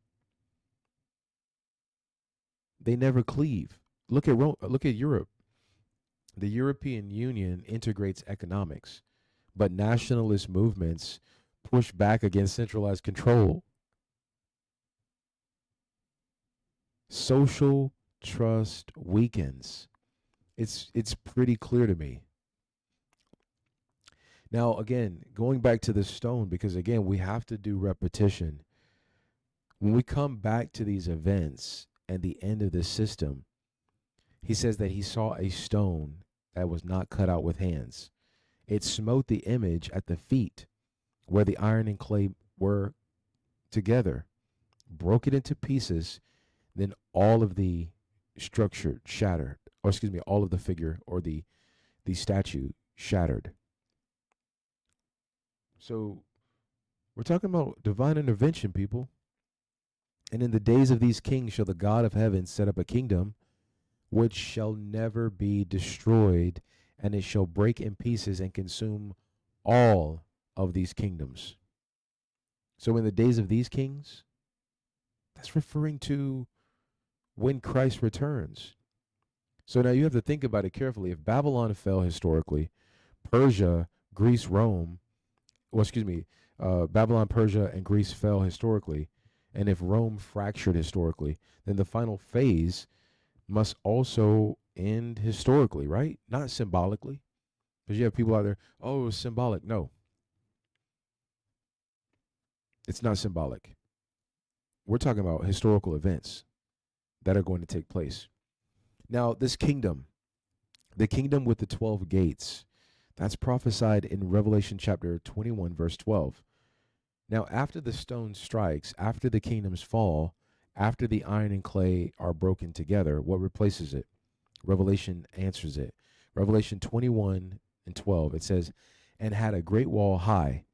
They never cleave. Look at Rome, look at Europe. The European Union integrates economics, but nationalist movements push back against centralized control. Social trust weakens. It's pretty clear to me. Now, again, going back to the stone, because again, we have to do repetition. When we come back to these events and the end of the system, he says that he saw a stone that was not cut out with hands. It smote the image at the feet where the iron and clay were together, broke it into pieces, then all of the structure shattered, or excuse me, all of the figure or the statue shattered. So we're talking about divine intervention, people. And in the days of these kings shall the God of heaven set up a kingdom which shall never be destroyed, and it shall break in pieces and consume all of these kingdoms. So in the days of these kings, that's referring to when Christ returns. So now you have to think about it carefully. If Babylon fell historically, Persia, Greece, Rome, Babylon, Persia, and Greece fell historically, and if Rome fractured historically, then the final phase must also end historically, right? Not symbolically. Because you have people out there, oh, it was symbolic. No, it's not symbolic. We're talking about historical events that are going to take place. Now, this kingdom, the kingdom with the 12 gates, that's prophesied in Revelation chapter 21, verse 12. Now, after the stone strikes, after the kingdoms fall, after the iron and clay are broken together, what replaces it? Revelation answers it. Revelation 21 and 12, it says, and had a great wall high,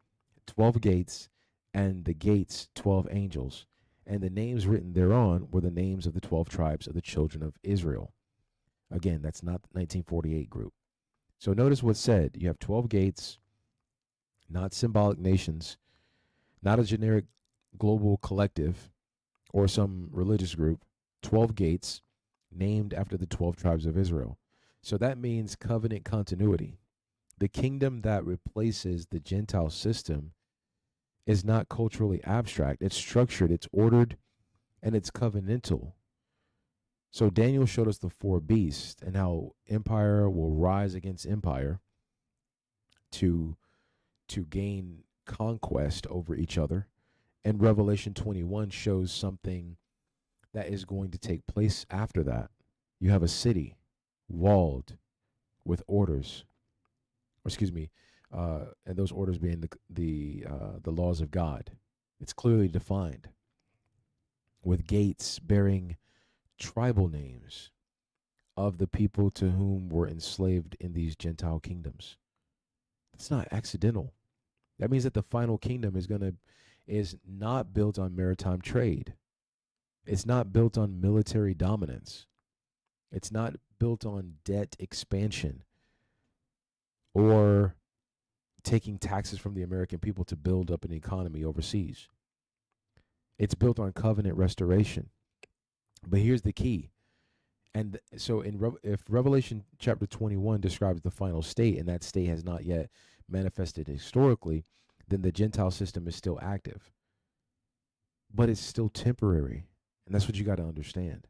12 gates, and the gates 12 angels. And the names written thereon were the names of the 12 tribes of the children of Israel. Again, that's not the 1948 group. So notice what's said. You have 12 gates, not symbolic nations, not a generic global collective or some religious group. 12 gates named after the 12 tribes of Israel. So that means covenant continuity. The kingdom that replaces the Gentile system is not culturally abstract. It's structured, it's ordered, and it's covenantal. So Daniel showed us the four beasts and how empire will rise against empire to gain conquest over each other. And Revelation 21 shows something that is going to take place after that. You have a city walled with orders, or excuse me, and those orders being the laws of God. It's clearly defined with gates bearing tribal names of the people to whom were enslaved in these Gentile kingdoms. It's not accidental. That means that the final kingdom is not built on maritime trade. It's not built on military dominance. It's not built on debt expansion or taking taxes from the American people to build up an economy overseas. It's built on covenant restoration. But here's the key. And so if Revelation chapter 21 describes the final state and that state has not yet manifested historically, then the Gentile system is still active. But it's still temporary. And that's what you got to understand.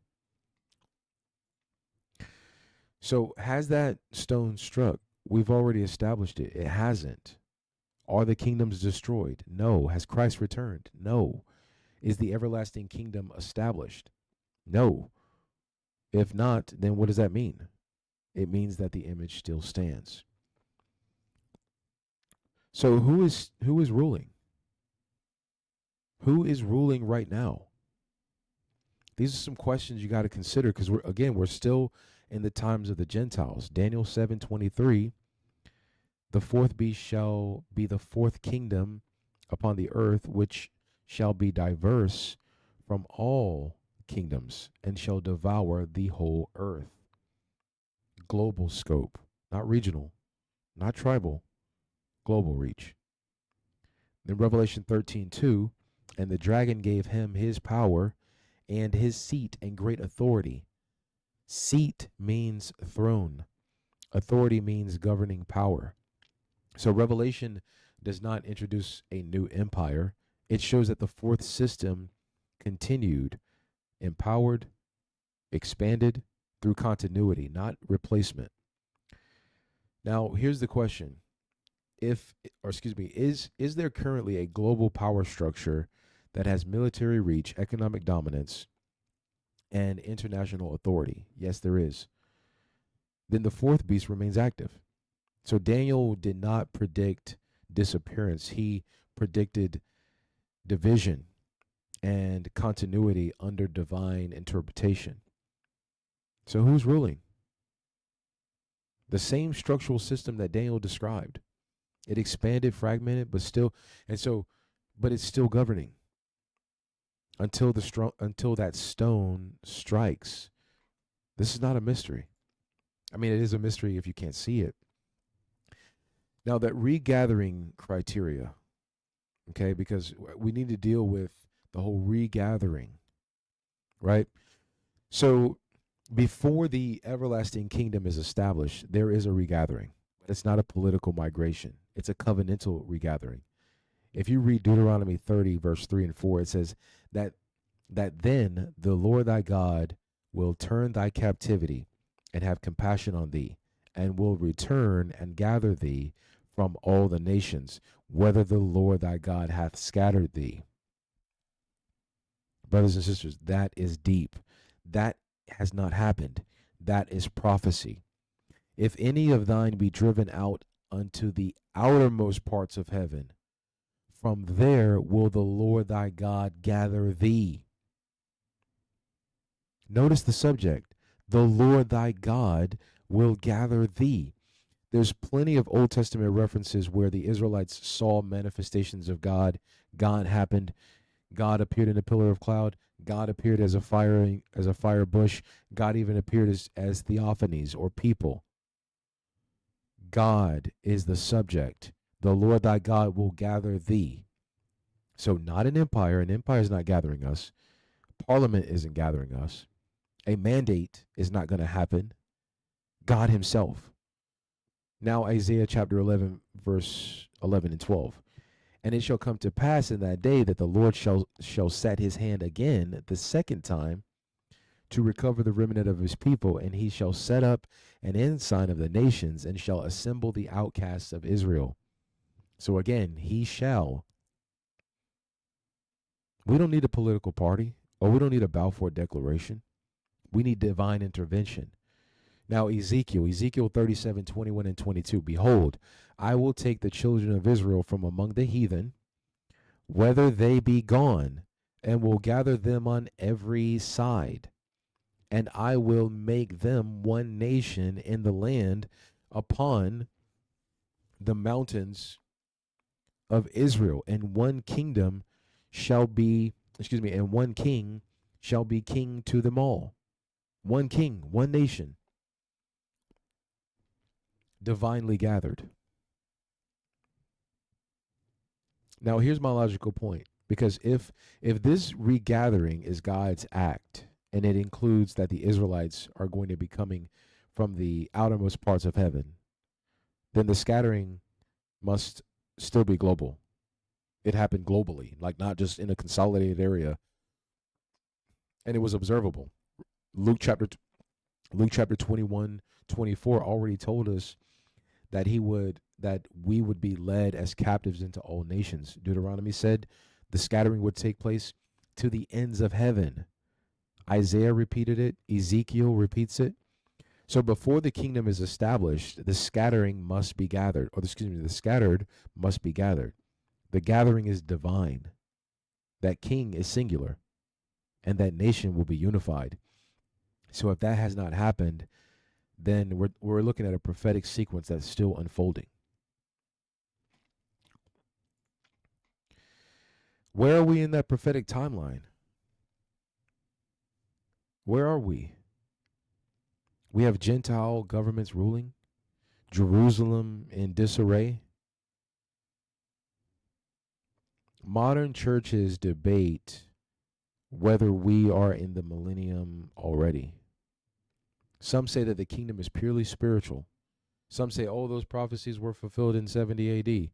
So has that stone struck? We've already established it. It hasn't. Are the kingdoms destroyed? No. Has Christ returned? No. Is the everlasting kingdom established? No. If not, then what does that mean? It means that the image still stands. So who is ruling? Who is ruling right now? These are some questions you got to consider because we're still in the times of the Gentiles. Daniel 7:23, the fourth beast shall be the fourth kingdom upon the earth, which shall be diverse from all kingdoms and shall devour the whole earth. Global scope, not regional, not tribal, global reach. Then Revelation 13:2, and the dragon gave him his power and his seat and great authority. Seat means throne. Authority means governing power. So Revelation does not introduce a new empire. It shows that the fourth system continued, empowered, expanded through continuity, not replacement. Now, here's the question. Is there currently a global power structure that has military reach, economic dominance, and international authority? Yes, there is. Then the fourth beast remains active. So Daniel did not predict disappearance. He predicted division and continuity under divine interpretation. So who's ruling? The same structural system that Daniel described. It expanded, fragmented, but it's still governing until that stone strikes. This is not a mystery. I mean, it is a mystery if you can't see it. Now, that regathering criteria, okay, because we need to deal with the whole regathering, right? So before the everlasting kingdom is established, there is a regathering. It's not a political migration. It's a covenantal regathering. If you read Deuteronomy 30, verse 3 and 4, it says that then the Lord thy God will turn thy captivity and have compassion on thee, and will return and gather thee from all the nations, whether the Lord thy God hath scattered thee. Brothers and sisters, that is deep. That has not happened. That is prophecy. If any of thine be driven out unto the outermost parts of heaven, from there will the Lord thy God gather thee. Notice the subject. The Lord thy God will gather thee. There's plenty of Old Testament references where the Israelites saw manifestations of God. God happened. God appeared in a pillar of cloud. God appeared as a fire bush. God even appeared as theophanies or people. God is the subject. The Lord thy God will gather thee. So not an empire. An empire is not gathering us. Parliament isn't gathering us. A mandate is not going to happen. God himself. Now Isaiah chapter 11, verse 11 and 12. And it shall come to pass in that day that the Lord shall set his hand again the second time to recover the remnant of his people, and he shall set up an ensign of the nations, and shall assemble the outcasts of Israel. So again, he shall. We don't need a political party, or we don't need a Balfour Declaration. We need divine intervention. Now Ezekiel 37, 21 and 22. Behold, I will take the children of Israel from among the heathen, whether they be gone, and will gather them on every side. And I will make them one nation in the land upon the mountains of Israel, and one kingdom shall be, and one king shall be king to them all. One king, one nation, divinely gathered. Now here's my logical point, because if this regathering is God's act, and it includes that the Israelites are going to be coming from the outermost parts of heaven, then the scattering must still be global. It happened globally, like not just in a consolidated area, and it was observable. Luke chapter 21, 24 already told us that we would be led as captives into all nations. Deuteronomy said the scattering would take place to the ends of heaven. Isaiah repeated it. Ezekiel repeats it. So before the kingdom is established, the scattering must be gathered, or the scattered must be gathered. The gathering is divine. That king is singular, and that nation will be unified. So if that has not happened, then we're looking at a prophetic sequence that's still unfolding. Where are we in that prophetic timeline? Where are we? We have Gentile governments ruling, Jerusalem in disarray. Modern churches debate whether we are in the millennium already. Some say that the kingdom is purely spiritual. Some say, oh, those prophecies were fulfilled in 70 AD.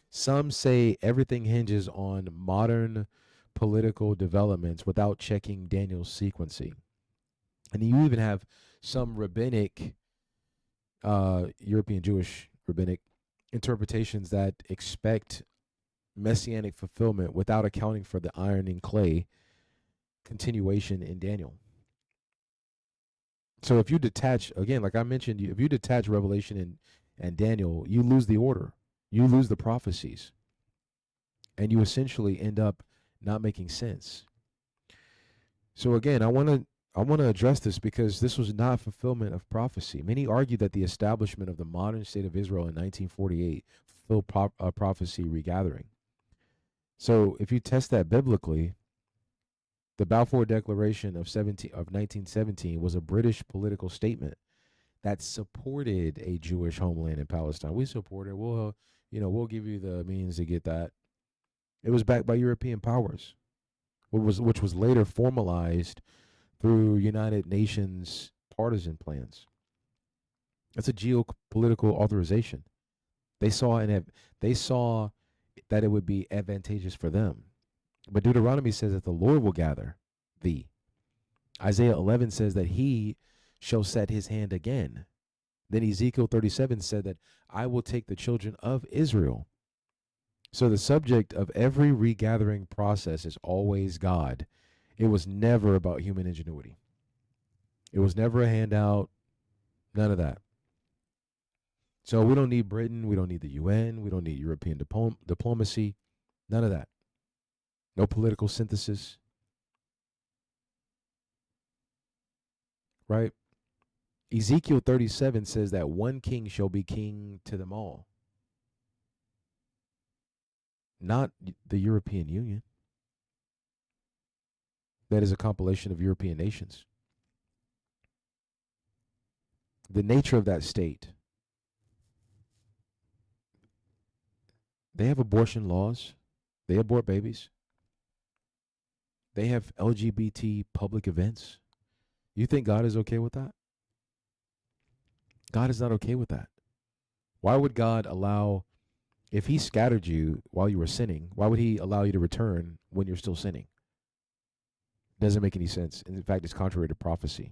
Some say everything hinges on modern political developments without checking Daniel's sequencing. And you even have some rabbinic, European Jewish rabbinic interpretations that expect messianic fulfillment without accounting for the iron and clay continuation in Daniel. So if you detach, again, like I mentioned, if you detach Revelation and Daniel, you lose the order, you lose the prophecies, and you essentially end up not making sense. So again, I want to address this because this was not fulfillment of prophecy. Many argue that the establishment of the modern state of Israel in 1948 fulfilled prophecy regathering. So if you test that biblically, the Balfour Declaration of 1917 was a British political statement that supported a Jewish homeland in Palestine. We support it. We'll give you the means to get that. It was backed by European powers, which was later formalized through United Nations partisan plans. That's a geopolitical authorization. They saw that it would be advantageous for them. But Deuteronomy says that the Lord will gather thee. Isaiah 11 says that he shall set his hand again. Then Ezekiel 37 said that I will take the children of Israel. So the subject of every regathering process is always God. It was never about human ingenuity. It was never a handout, none of that. So we don't need Britain, we don't need the UN, we don't need European diplomacy, None of that. No political synthesis, right? Ezekiel 37 says that one king shall be king to them all, not the European Union. That is a compilation of European nations. The nature of that state, they have abortion laws, they abort babies, they have LGBT public events. You think God is okay with that? God is not okay with that. Why would God allow, if he scattered you while you were sinning, why would he allow you to return when you're still sinning? Doesn't make any sense. And in fact, it's contrary to prophecy.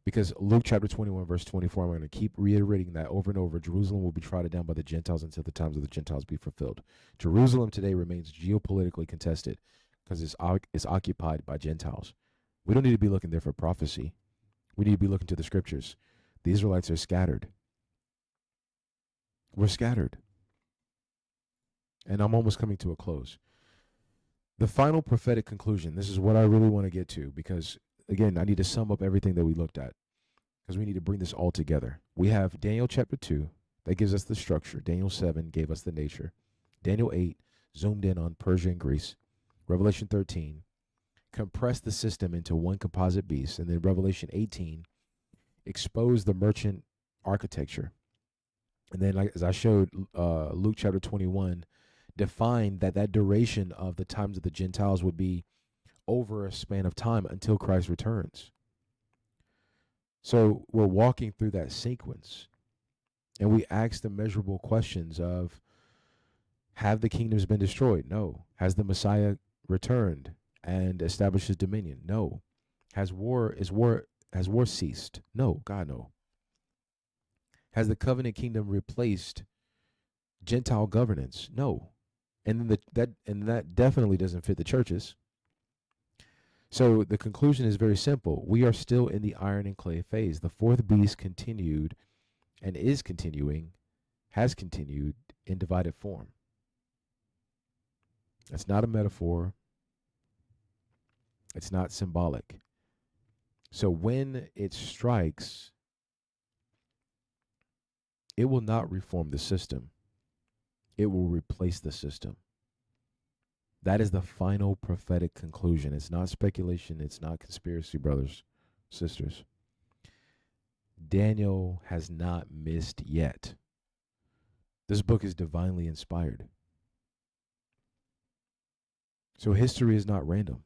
Because Luke chapter 21, verse 24, I'm going to keep reiterating that over and over. Jerusalem will be trodden down by the Gentiles until the times of the Gentiles be fulfilled. Jerusalem today remains geopolitically contested because it's occupied by Gentiles. We don't need to be looking there for prophecy. We need to be looking to the scriptures. The Israelites are scattered. We're scattered. And I'm almost coming to a close. The final prophetic conclusion, this is what I really want to get to because, again, I need to sum up everything that we looked at because we need to bring this all together. We have Daniel chapter 2, that gives us the structure. Daniel 7 gave us the nature. Daniel 8 zoomed in on Persia and Greece. Revelation 13 compressed the system into one composite beast. And then Revelation 18 exposed the merchant architecture. And then, like, as I showed, Luke chapter 21 defined that duration of the times of the Gentiles would be over a span of time until Christ returns. So we're walking through that sequence, and we ask the measurable questions of, have the kingdoms been destroyed? No. Has the Messiah returned and established his dominion? No. Has war ceased? No. God, no. Has the covenant kingdom replaced Gentile governance? No. And that definitely doesn't fit the churches. So the conclusion is very simple. We are still in the iron and clay phase. The fourth beast continued and is continuing, has continued in divided form. It's not a metaphor. It's not symbolic. So when it strikes, it will not reform the system. It will replace the system. That is the final prophetic conclusion. It's not speculation. It's not conspiracy, brothers, sisters. Daniel has not missed yet. This book is divinely inspired. So history is not random.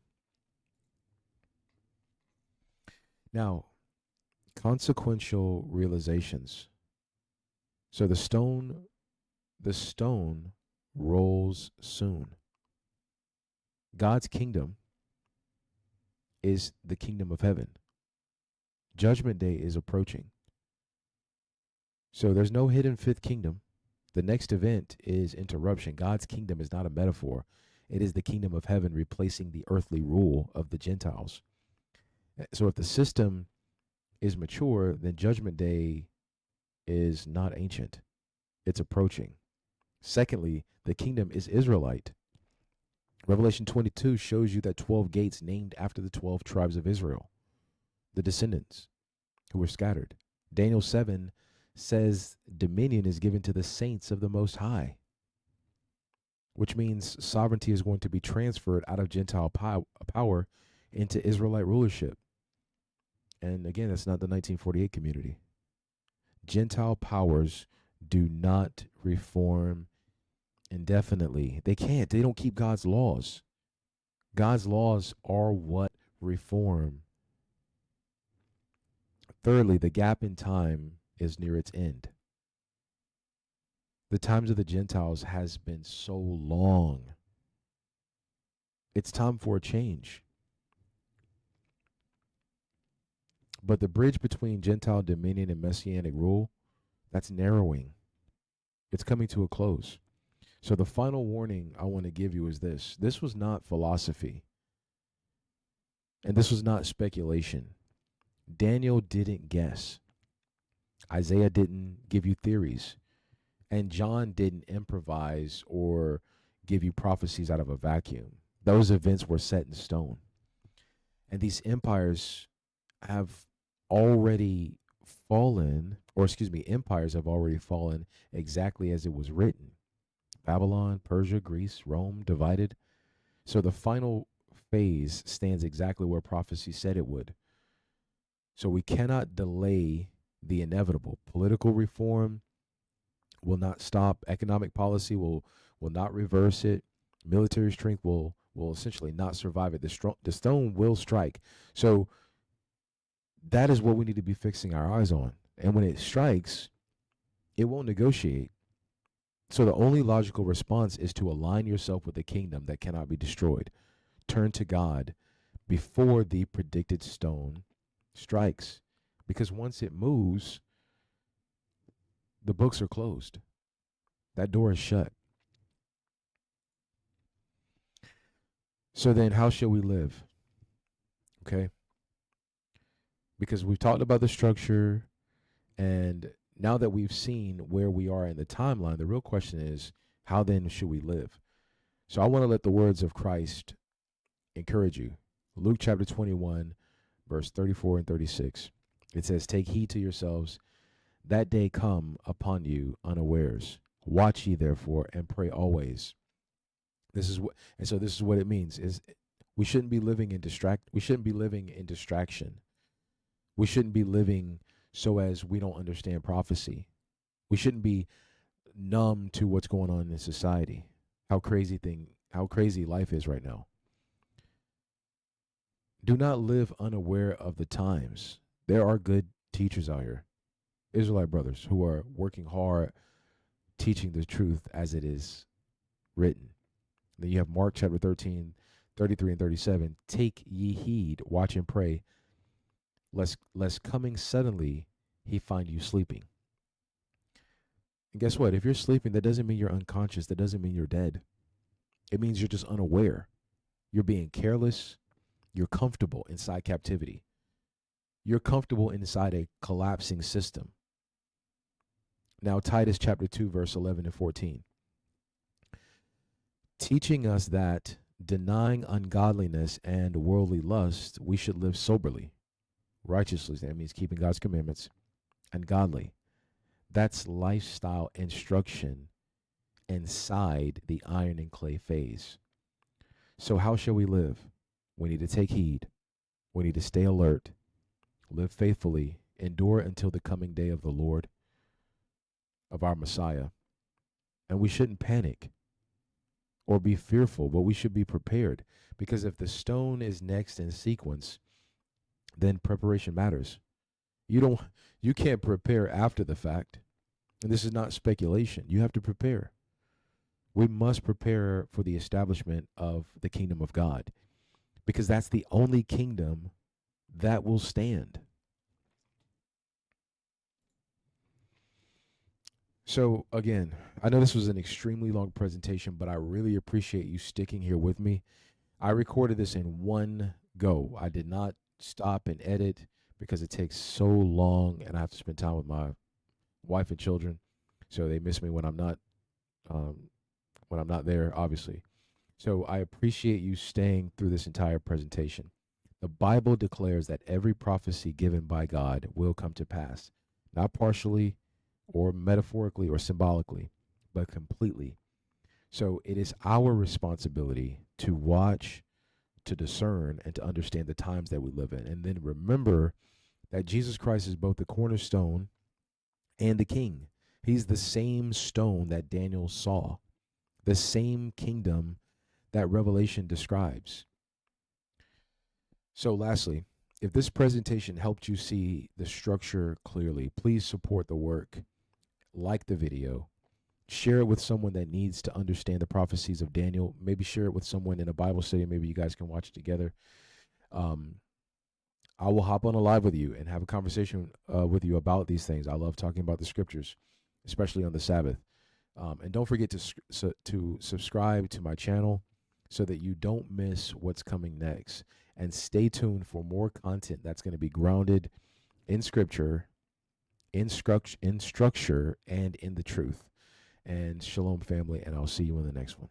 Now, consequential realizations. So the stone rolls soon. God's kingdom is the kingdom of heaven. Judgment day is approaching. So there's no hidden fifth kingdom. The next event is interruption. God's kingdom is not a metaphor. It is the kingdom of heaven replacing the earthly rule of the Gentiles. So if the system is mature, then judgment day is not ancient. It's approaching. Secondly, the kingdom is Israelite. Revelation 22 shows you that 12 gates named after the 12 tribes of Israel, the descendants who were scattered. Daniel 7 says dominion is given to the saints of the Most High, which means sovereignty is going to be transferred out of Gentile power into Israelite rulership. And again, that's not the 1948 community. Gentile powers do not reform indefinitely. They can't. They don't keep God's laws. God's laws are what reform. Thirdly, the gap in time is near its end. The times of the Gentiles has been so long. It's time for a change. But the bridge between Gentile dominion and Messianic rule, that's narrowing. It's coming to a close. So the final warning I want to give you is this. This was not philosophy. And this was not speculation. Daniel didn't guess. Isaiah didn't give you theories. And John didn't improvise or give you prophecies out of a vacuum. Those events were set in stone. And these empires have already fallen, or excuse me, empires have already fallen exactly as it was written. Babylon, Persia, Greece, Rome divided. So the final phase stands exactly where prophecy said it would. So we cannot delay the inevitable. Political reform will not stop. Economic policy will not reverse it. Military strength will essentially not survive it. The stone will strike. So that is what we need to be fixing our eyes on. And when it strikes, it won't negotiate. So the only logical response is to align yourself with the kingdom that cannot be destroyed. Turn to God before the predicted stone strikes. Because once it moves, the books are closed. That door is shut. So then how shall we live? Okay? Because we've talked about the structure, and now that we've seen where we are in the timeline, the real question is, how then should we live? So I want to let the words of Christ encourage you. Luke chapter 21, verse 34 and 36. It says, "Take heed to yourselves, that day come upon you unawares. Watch ye therefore and pray always." This is what it means is we shouldn't be living in distraction. We shouldn't be living so as we don't understand prophecy. We shouldn't be numb to what's going on in society. How crazy life is right now. Do not live unaware of the times. There are good teachers out here, Israelite brothers, who are working hard, teaching the truth as it is written. Then you have Mark chapter 13, 33 and 37. "Take ye heed, watch and pray, lest coming suddenly he find you sleeping." And guess what? If you're sleeping, that doesn't mean you're unconscious. That doesn't mean you're dead. It means you're just unaware. You're being careless. You're comfortable inside captivity. You're comfortable inside a collapsing system. Now, Titus chapter 2, verse 11 and 14. "Teaching us that, denying ungodliness and worldly lust, we should live soberly, righteously." That means keeping God's commandments. And godly. That's lifestyle instruction inside the iron and clay phase. So how shall we live? We need to take heed. We need to stay alert, live faithfully, endure until the coming day of the Lord, of our Messiah. And we shouldn't panic or be fearful, but we should be prepared. Because if the stone is next in sequence, then preparation matters. You can't prepare after the fact. And this is not speculation. You have to prepare. We must prepare for the establishment of the kingdom of God, because that's the only kingdom that will stand. So again, I know this was an extremely long presentation, but I really appreciate you sticking here with me. I recorded this in one go. I did not stop and edit because it takes so long, and I have to spend time with my wife and children, so they miss me when I'm not there, obviously. So I appreciate you staying through this entire presentation. The Bible declares that every prophecy given by God will come to pass, not partially or metaphorically or symbolically, but completely. So it is our responsibility to watch, to discern, and to understand the times that we live in. And then remember that Jesus Christ is both the cornerstone and the king. He's the same stone that Daniel saw, the same kingdom that Revelation describes. So lastly, if this presentation helped you see the structure clearly, please support the work, like the video, share it with someone that needs to understand the prophecies of Daniel. Maybe share it with someone in a Bible study. Maybe you guys can watch it together. I will hop on a live with you and have a conversation with you about these things. I love talking about the scriptures, especially on the Sabbath. And don't forget to subscribe to my channel so that you don't miss what's coming next. And stay tuned for more content that's going to be grounded in scripture, in structure, and in the truth. And shalom, family, and I'll see you in the next one.